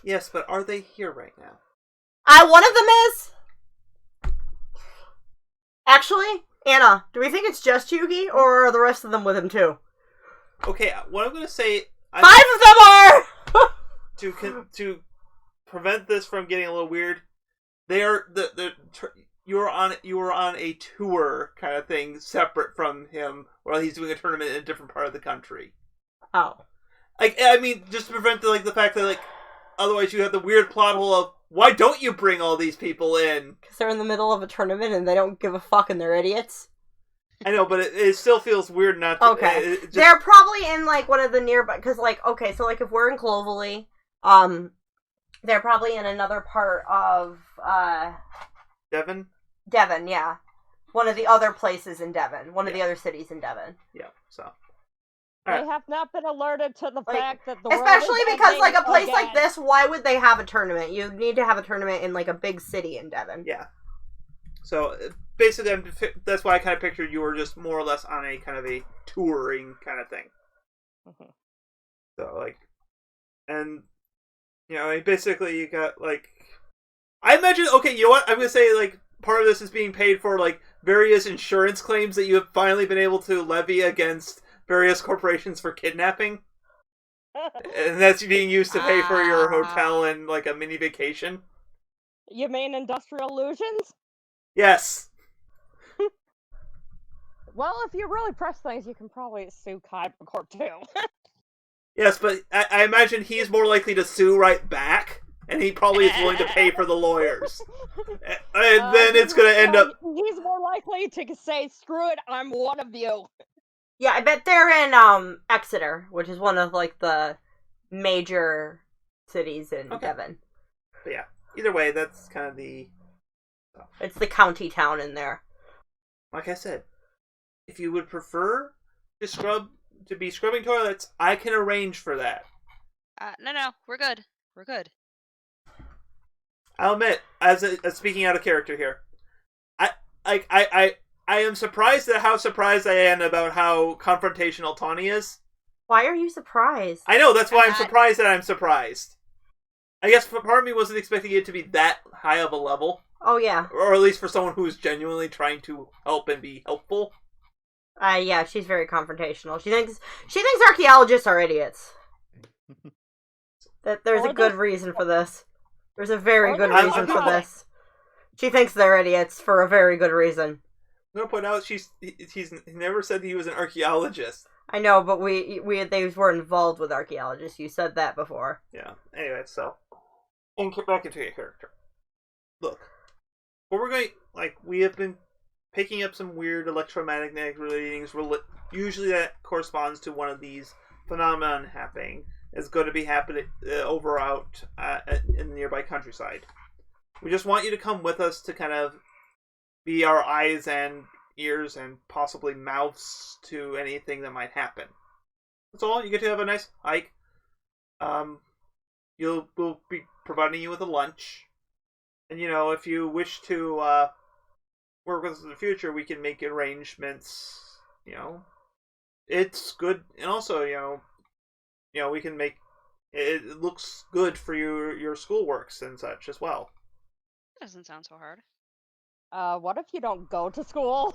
Yes, but are they here right now? One of them is. Actually, Anna, do we think it's just Yugi, or are the rest of them with him too? Okay, what I'm going to say... 5 of them are! to prevent this from getting a little weird, they are you were on a tour kind of thing separate from him while he's doing a tournament in a different part of the country. Oh. I mean, just to prevent the fact that otherwise you have the weird plot hole of why don't you bring all these people in? Because they're in the middle of a tournament and they don't give a fuck and they're idiots. I know, but it still feels weird not to... Okay. They're probably in, one of the nearby... Because, okay, so, if we're in Clovelly, they're probably in another part of, Devon? Devon, yeah. One of the other places in Devon. One of the other cities in Devon. Yeah, so... They have not been alerted to the fact that the especially world is because, ending a place again. like this, why would they have a tournament? You need to have a tournament in, a big city in Devon. Yeah. So, basically, that's why I kind of pictured you were just more or less on a kind of a touring kind of thing. Mm-hmm. So, and, basically you got, I imagine, okay, you know what, I'm going to say, part of this is being paid for, various insurance claims that you have finally been able to levy against various corporations for kidnapping. And that's being used to pay for your hotel and, a mini vacation. You mean industrial illusions? Yes. Well, if you really press things, you can probably sue Kai Court too. Yes, but I imagine he's more likely to sue right back, and he probably is willing to pay for the lawyers. And then it's going to end up... He's more likely to say, screw it, I'm one of you. Yeah, I bet they're in Exeter, which is one of like the major cities in Devon. But yeah, either way, that's kind of the... It's the county town in there. Like I said, if you would prefer to be scrubbing toilets, I can arrange for that. No, we're good. We're good. I'll admit, as speaking out of character here, I am surprised at how surprised I am about how confrontational Tawny is. Why are you surprised? I know, that's why I'm surprised that I'm surprised. I guess part of me wasn't expecting it to be that high of a level. Oh, yeah. Or at least for someone who's genuinely trying to help and be helpful. Yeah, she's very confrontational. She thinks archaeologists are idiots. That there's a good reason for this. There's a very good reason for this. She thinks they're idiots for a very good reason. I'm gonna point out he's never said he was an archaeologist. I know, but they were involved with archaeologists. You said that before. Yeah. Anyway, so and get back into your character. Look, what we're going we have been picking up some weird electromagnetic readings. Usually that corresponds to one of these phenomenon happening. It's going to be happening out in the nearby countryside. We just want you to come with us to kind of be our eyes and ears and possibly mouths to anything that might happen. That's all. You get to have a nice hike. We'll be providing you with a lunch. And, if you wish to work with us in the future, we can make arrangements. It's good. And also, we can make it looks good for your schoolworks and such as well. That doesn't sound so hard. What if you don't go to school?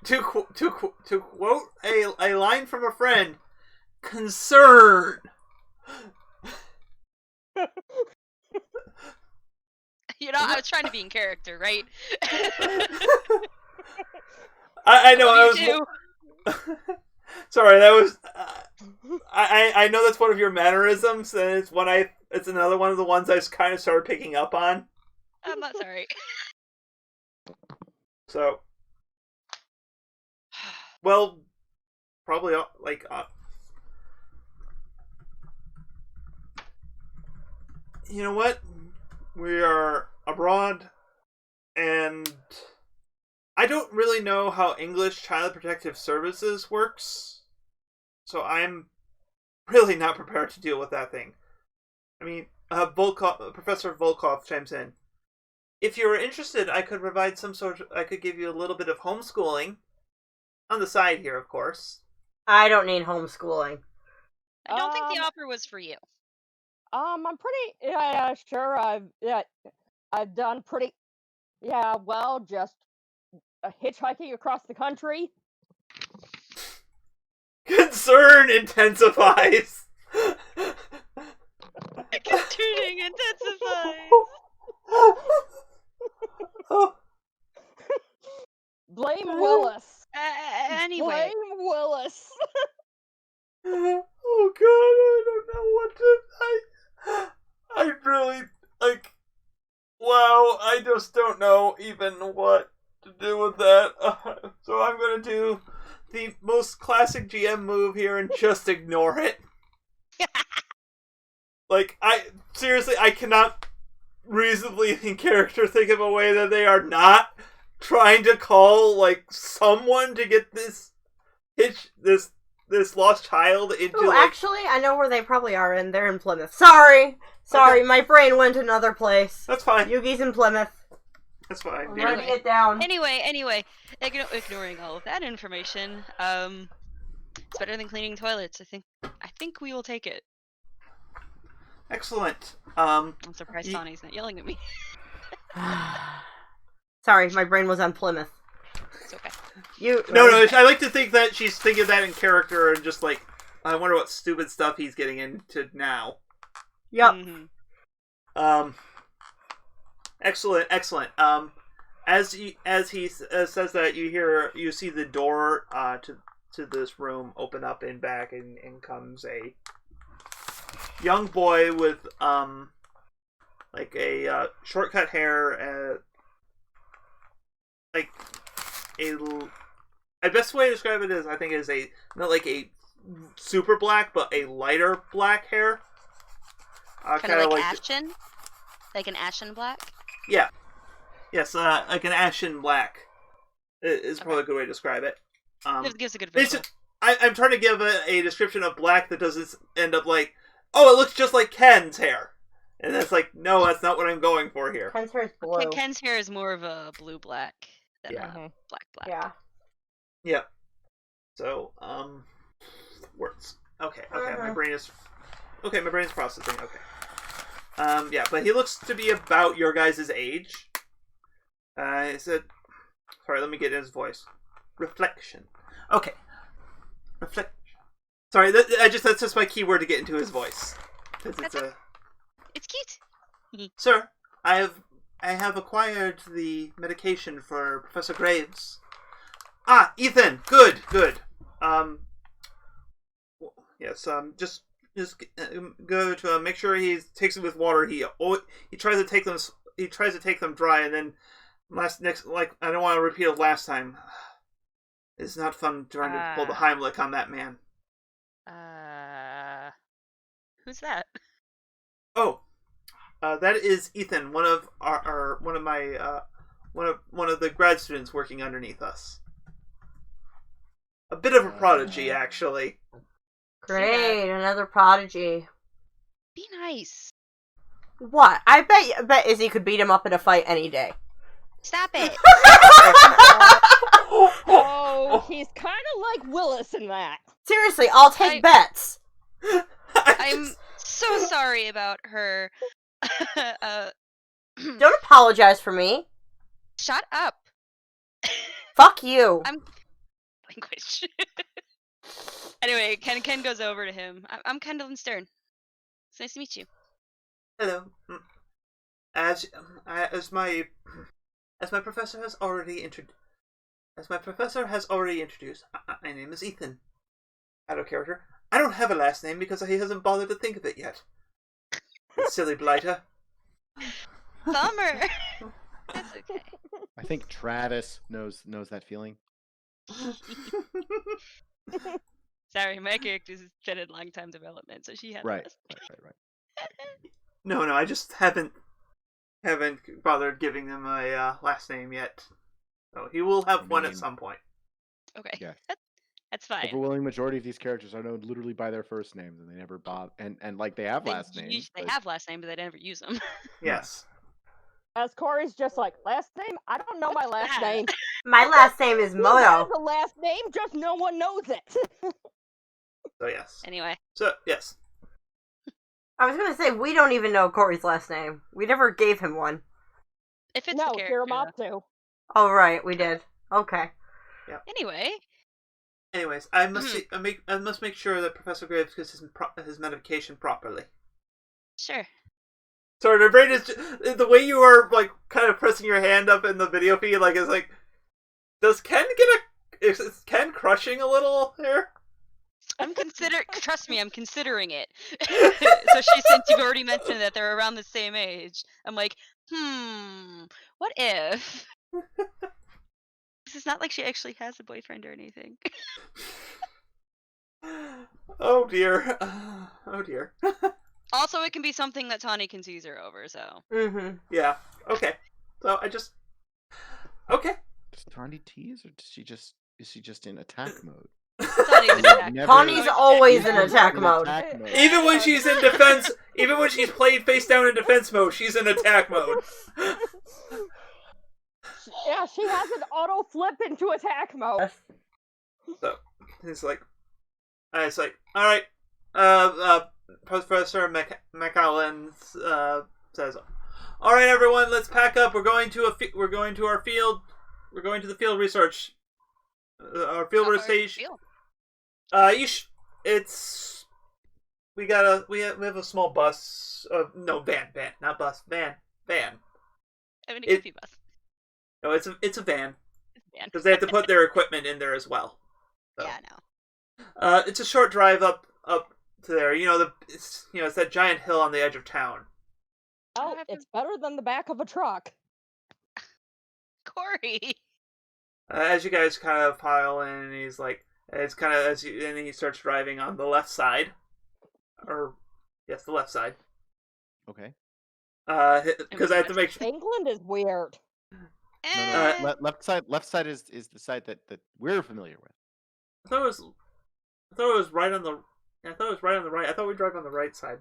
To quote a line from a friend, concern. I was trying to be in character, right? I know. I was. Sorry, that was. I know that's one of your mannerisms, and it's another one of the ones I kind of started picking up on. I'm not sorry. So, well, probably you know what? We are abroad, and I don't really know how English Child Protective Services works, so I'm really not prepared to deal with that thing. I mean, Professor Volkov chimes in. If you're interested, I could provide I could give you a little bit of homeschooling. On the side here, of course. I don't need homeschooling. I don't think the offer was for you. I'm pretty, sure, I've done pretty, just hitchhiking across the country. Concern intensifies. Tuning intensifies. Blame Willis. Anyway. Blame Willis. Oh god, I don't know what to... I really, wow, I just don't know even what to do with that. So I'm gonna do the most classic GM move here and just ignore it. I cannot reasonably in character think of a way that they are not trying to call, someone to get this lost child into... Oh, actually, I know where they probably are in. They're in Plymouth. Sorry, okay. My brain went another place. That's fine. Yugi's in Plymouth. That's fine. I'm writing it down. Anyway, ignoring all of that information, it's better than cleaning toilets. I think we will take it. Excellent. I'm surprised Tawny's not yelling at me. Sorry, my brain was on Plymouth. It's okay. No, I like to think that she's thinking that in character and just I wonder what stupid stuff he's getting into now. Yep. Mm-hmm. Excellent. as he says that, you see the door to this room open up and back, and comes a young boy with like a shortcut hair, like the best way to describe it is, I think, is not like a super black, but a lighter black hair. Kind of like ashen, like an ashen black. Yeah. Yes, like an ashen black is probably a good way to describe it. Gives a good visual. I'm trying to give a description of black that doesn't end up like, oh, it looks just like Ken's hair. And that's like, no, that's not what I'm going for here. Ken's hair is blue. Ken's hair is more of a blue-black than a black-black. Yeah. Yeah. So, words. Okay, my brain is processing, okay. Yeah, but he looks to be about your guys' age. He said, sorry, let me get in his voice. Reflection. Okay. Reflection. Sorry, that's just my keyword to get into his voice. It's cute. Sir, I have acquired the medication for Professor Graves. Ah, Ethan, good. Yes, just go to make sure he takes it with water. He tries to take them. He tries to take them dry, and then I don't want to repeat it last time. It's not fun trying to pull the Heimlich on that man. Who's that? Oh, that is Ethan, one of the grad students working underneath us. A bit of a prodigy, actually. Great, another prodigy. Be nice. What? I bet Izzy could beat him up in a fight any day. Stop it. Oh, he's kind of like Willis in that. Seriously, I'll take bets. I'm so sorry about her. Don't apologize for me. Shut up. Fuck you. Language. Anyway, Ken goes over to him. I'm Kendall Stern. It's nice to meet you. Hello. As my professor has already introduced, my name is Ethan. Out of character. I don't have a last name because he hasn't bothered to think of it yet. Silly blighter. Bummer. That's okay. I think Travis knows that feeling. Sorry, my character's been in long time development, so she had Right. No, I just haven't bothered giving them a last name yet. So he will have one at some point. Okay. Yeah. That's fine. Overwhelming majority of these characters are known literally by their first names, and they never bother. And like they have last names. They have last name, but they never use them. Yes. As Corey's just like, last name? I don't know my last name. My last name is Who has Moto. a last name? Just no one knows it. So yes. Anyway. So yes. I was gonna say, we don't even know Corey's last name. We never gave him one. If it's No, the character. Giramatsu. Oh, right, we did. Okay. Yeah. Anyways, I must make sure that Professor Graves gets his medication properly. Sure. Sorry, my brain is the way you are like kind of pressing your hand up in the video feed. Like, it's like, does Ken is Ken crushing a little here? Trust me, I'm considering it. So since you've already mentioned that they're around the same age, I'm like, what if? This is not like she actually has a boyfriend or anything. Oh dear. Oh dear. Also, it can be something that Tawny can tease her over, so. Mm-hmm. Yeah. Okay. So okay. Does Tawny tease, or is she just in attack mode? Tawny's always in attack mode. Even when she's in defense, even when she's played face down in defense mode, she's in attack mode. Yeah, she has an auto flip into attack mode. So it's like, all right. Professor McAllen says, "All right, everyone, let's pack up. We're going to the field research. Our field station. We have a small bus. No, van, not bus, van. I mean, it could be bus. No, it's a van Man. because they have to put their equipment in there as well. So. Yeah, no. It's a short drive up to there. It's that giant hill on the edge of town. Oh, it's better than the back of a truck. Corey. As you guys kind of pile in, he's like, and he starts driving on the left side, the left side. Okay. Because I have to make sure. England is weird. No. Left side is the side that we're familiar with. I thought it was right on the. I thought it was right on the right. I thought we drive on the right side.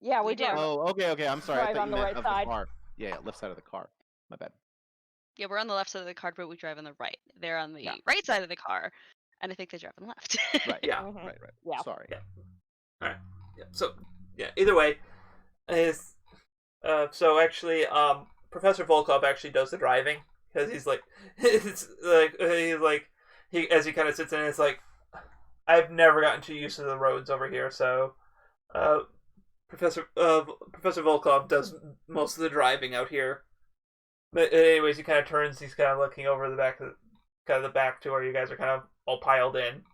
Yeah, we We do. do. Oh, okay. I'm sorry. I Drive thought on you the meant right of side. the car. Yeah, left side of the car. My bad. Yeah, we're on the left side of the car, but we drive on the right. They're on the Yeah. right side of the car, and I think they drive on the left. Right. Yeah. Mhm. Right. Yeah. Sorry. Yeah. All right. Yeah. So either way, so actually, Professor Volkov actually does the driving because he's like, as he kind of sits in, it's like, I've never gotten too used to the roads over here, so Professor Volkov does most of the driving out here. But anyways, he kind of turns. He's kind of looking over the back, the back to where you guys are kind of all piled in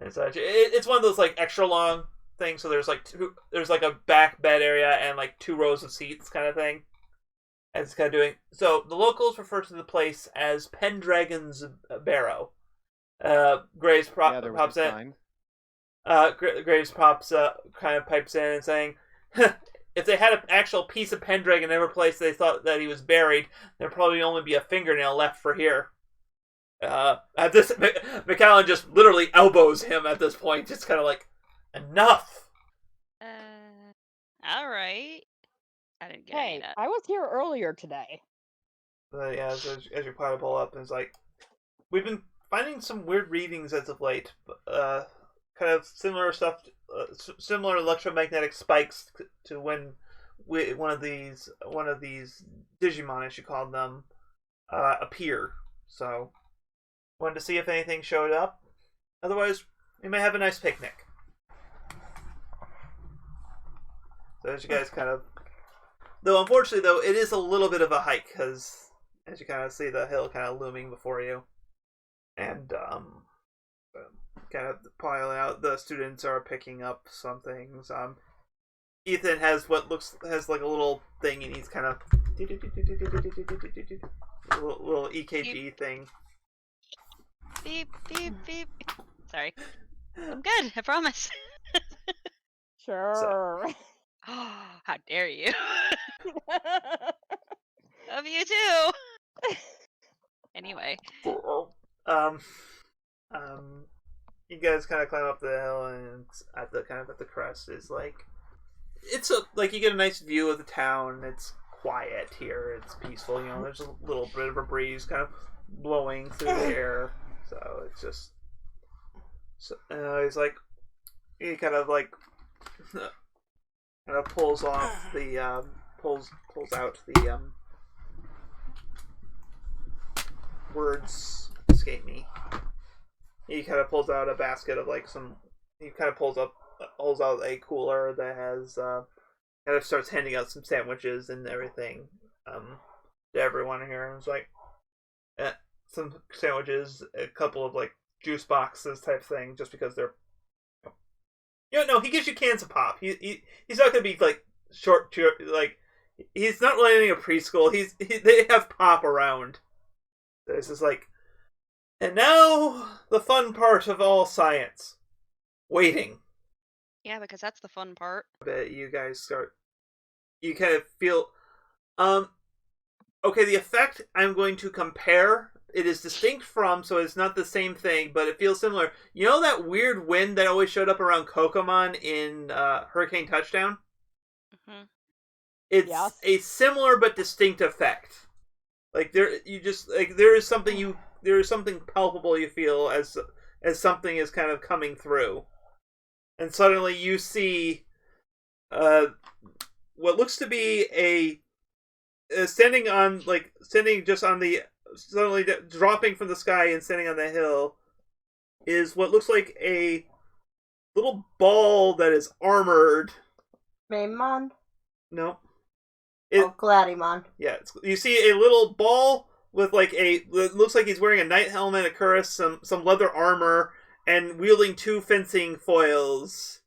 and such. It's one of those like extra long things. So there's like a back bed area and like 2 rows of seats kind of thing. And it's kind of doing. So the locals refer to the place as Pendragon's Barrow. Graves pops in. Graves kind of pipes in and saying, if they had an actual piece of Pendragon in every place they thought that he was buried, there'd probably only be a fingernail left for here. At this, McAllen just literally elbows him at this point. It's kind of like, enough. All right. I didn't get Hey, that. I was here earlier today. Yeah, as you pull up, and it's like, we've been finding some weird readings as of late. Kind of similar stuff, similar electromagnetic spikes to when one of these Digimon, as you called them, appear. So, wanted to see if anything showed up. Otherwise, we may have a nice picnic. So as you guys kind of, though unfortunately though, it is a little bit of a hike because as you kind of see the hill kind of looming before you, and kind of piling out. The students are picking up some things. Ethan has like a little thing, and he's kind of little EKG thing. Beep, beep, beep. Sorry. I'm good, I promise. Sure. How dare you? Love you too. Anyway. You guys kind of climb up the hill, and at the crest is like, you get a nice view of the town. It's quiet here. It's peaceful. There's a little bit of a breeze kind of blowing through the air. So it's just, he's like, he kind of pulls off the pulls out the words escape me. He kind of pulls out a basket of he kind of pulls out a cooler that has kind of starts handing out some sandwiches and everything to everyone here, and it's like some sandwiches, a couple of juice boxes type thing, just because they're no, he gives you cans of pop. He's not gonna be short he's not running a preschool. They have pop around. This is and now the fun part of all science, waiting. Yeah, because that's the fun part. But you guys you kind of feel okay, the effect I'm going to compare, it is distinct from, so it's not the same thing, but it feels similar. You know that weird wind that always showed up around Kokomon in Hurricane Touchdown? Mm-hmm. It's a similar but distinct effect. There is something palpable you feel as something is kind of coming through. And suddenly you see what looks to be suddenly dropping from the sky and standing on the hill is what looks like a little ball that is armored. Maimon? No. Gladdymon. Yeah, you see a little ball with like it looks like he's wearing a knight helmet, a cuirass, some leather armor, and wielding 2 fencing foils.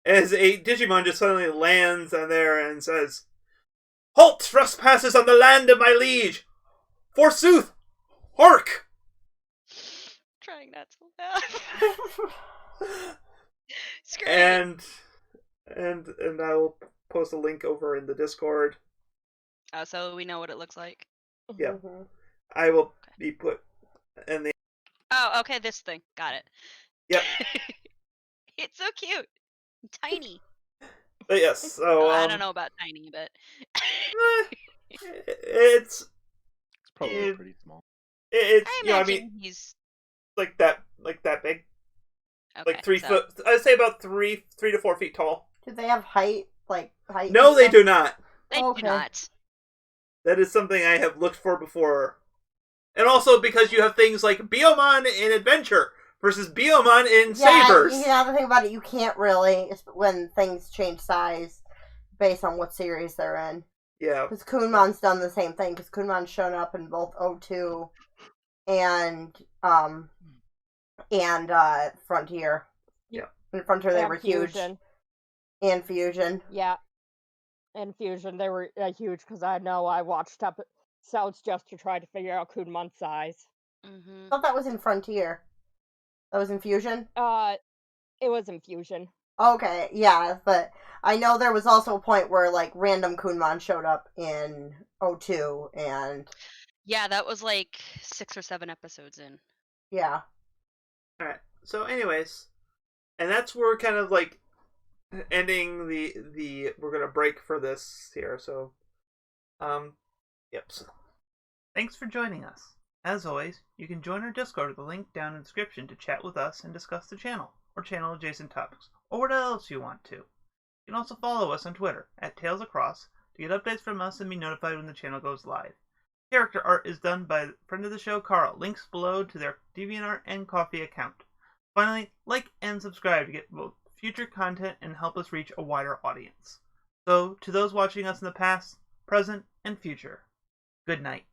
As a Digimon just suddenly lands on there and says, "Halt, trespassers on the land of my liege! Forsooth, hark!" Trying not to laugh. It's great. And I will post a link over in the Discord. Oh, so we know what it looks like. Yeah. I will be put in the... Oh, okay, this thing. Got it. Yep. It's so cute. Tiny. But yes, so... I don't know about tiny, but... it's probably pretty small. It's, I you know, I imagine mean, he's... like that big. Okay, Like 3 so- foot... I'd say about 3 to 4 feet tall. Do they have height? Like height? No, and they stuff? do not. They Okay. do not. That is something I have looked for before. And also because you have things like Biomon in Adventure versus Biomon in Sabers. Yeah, the thing about it, you can't really, when things change size based on what series they're in. Yeah. Because Kunmon's done the same thing, because Kunmon's shown up in both O2 and Frontier. Yeah. In Frontier they And were huge. Fusion. And Fusion. Yeah. And Fusion, they were huge because I know I watched episodes just to try to figure out Kunmon's size. Mm-hmm. I thought that was in Frontier. That was in Fusion? It was in Fusion. Okay, yeah, but I know there was also a point where, like, random Kunmon showed up in O2, and... Yeah, that was like 6 or 7 episodes in. Yeah. Alright, so anyways, and that's where we're kind of like ending the we're gonna break for this here, so yep. So, thanks for joining us. As always, you can join our Discord with the link down in the description to chat with us and discuss the channel, or channel adjacent topics, or what else you want to. You can also follow us on Twitter at TalesAcross to get updates from us and be notified when the channel goes live. Character art is done by friend of the show Carl. Links below to their DeviantArt and Ko-fi account. Finally, like and subscribe to get both future content and help us reach a wider audience. So, to those watching us in the past, present, and future, good night.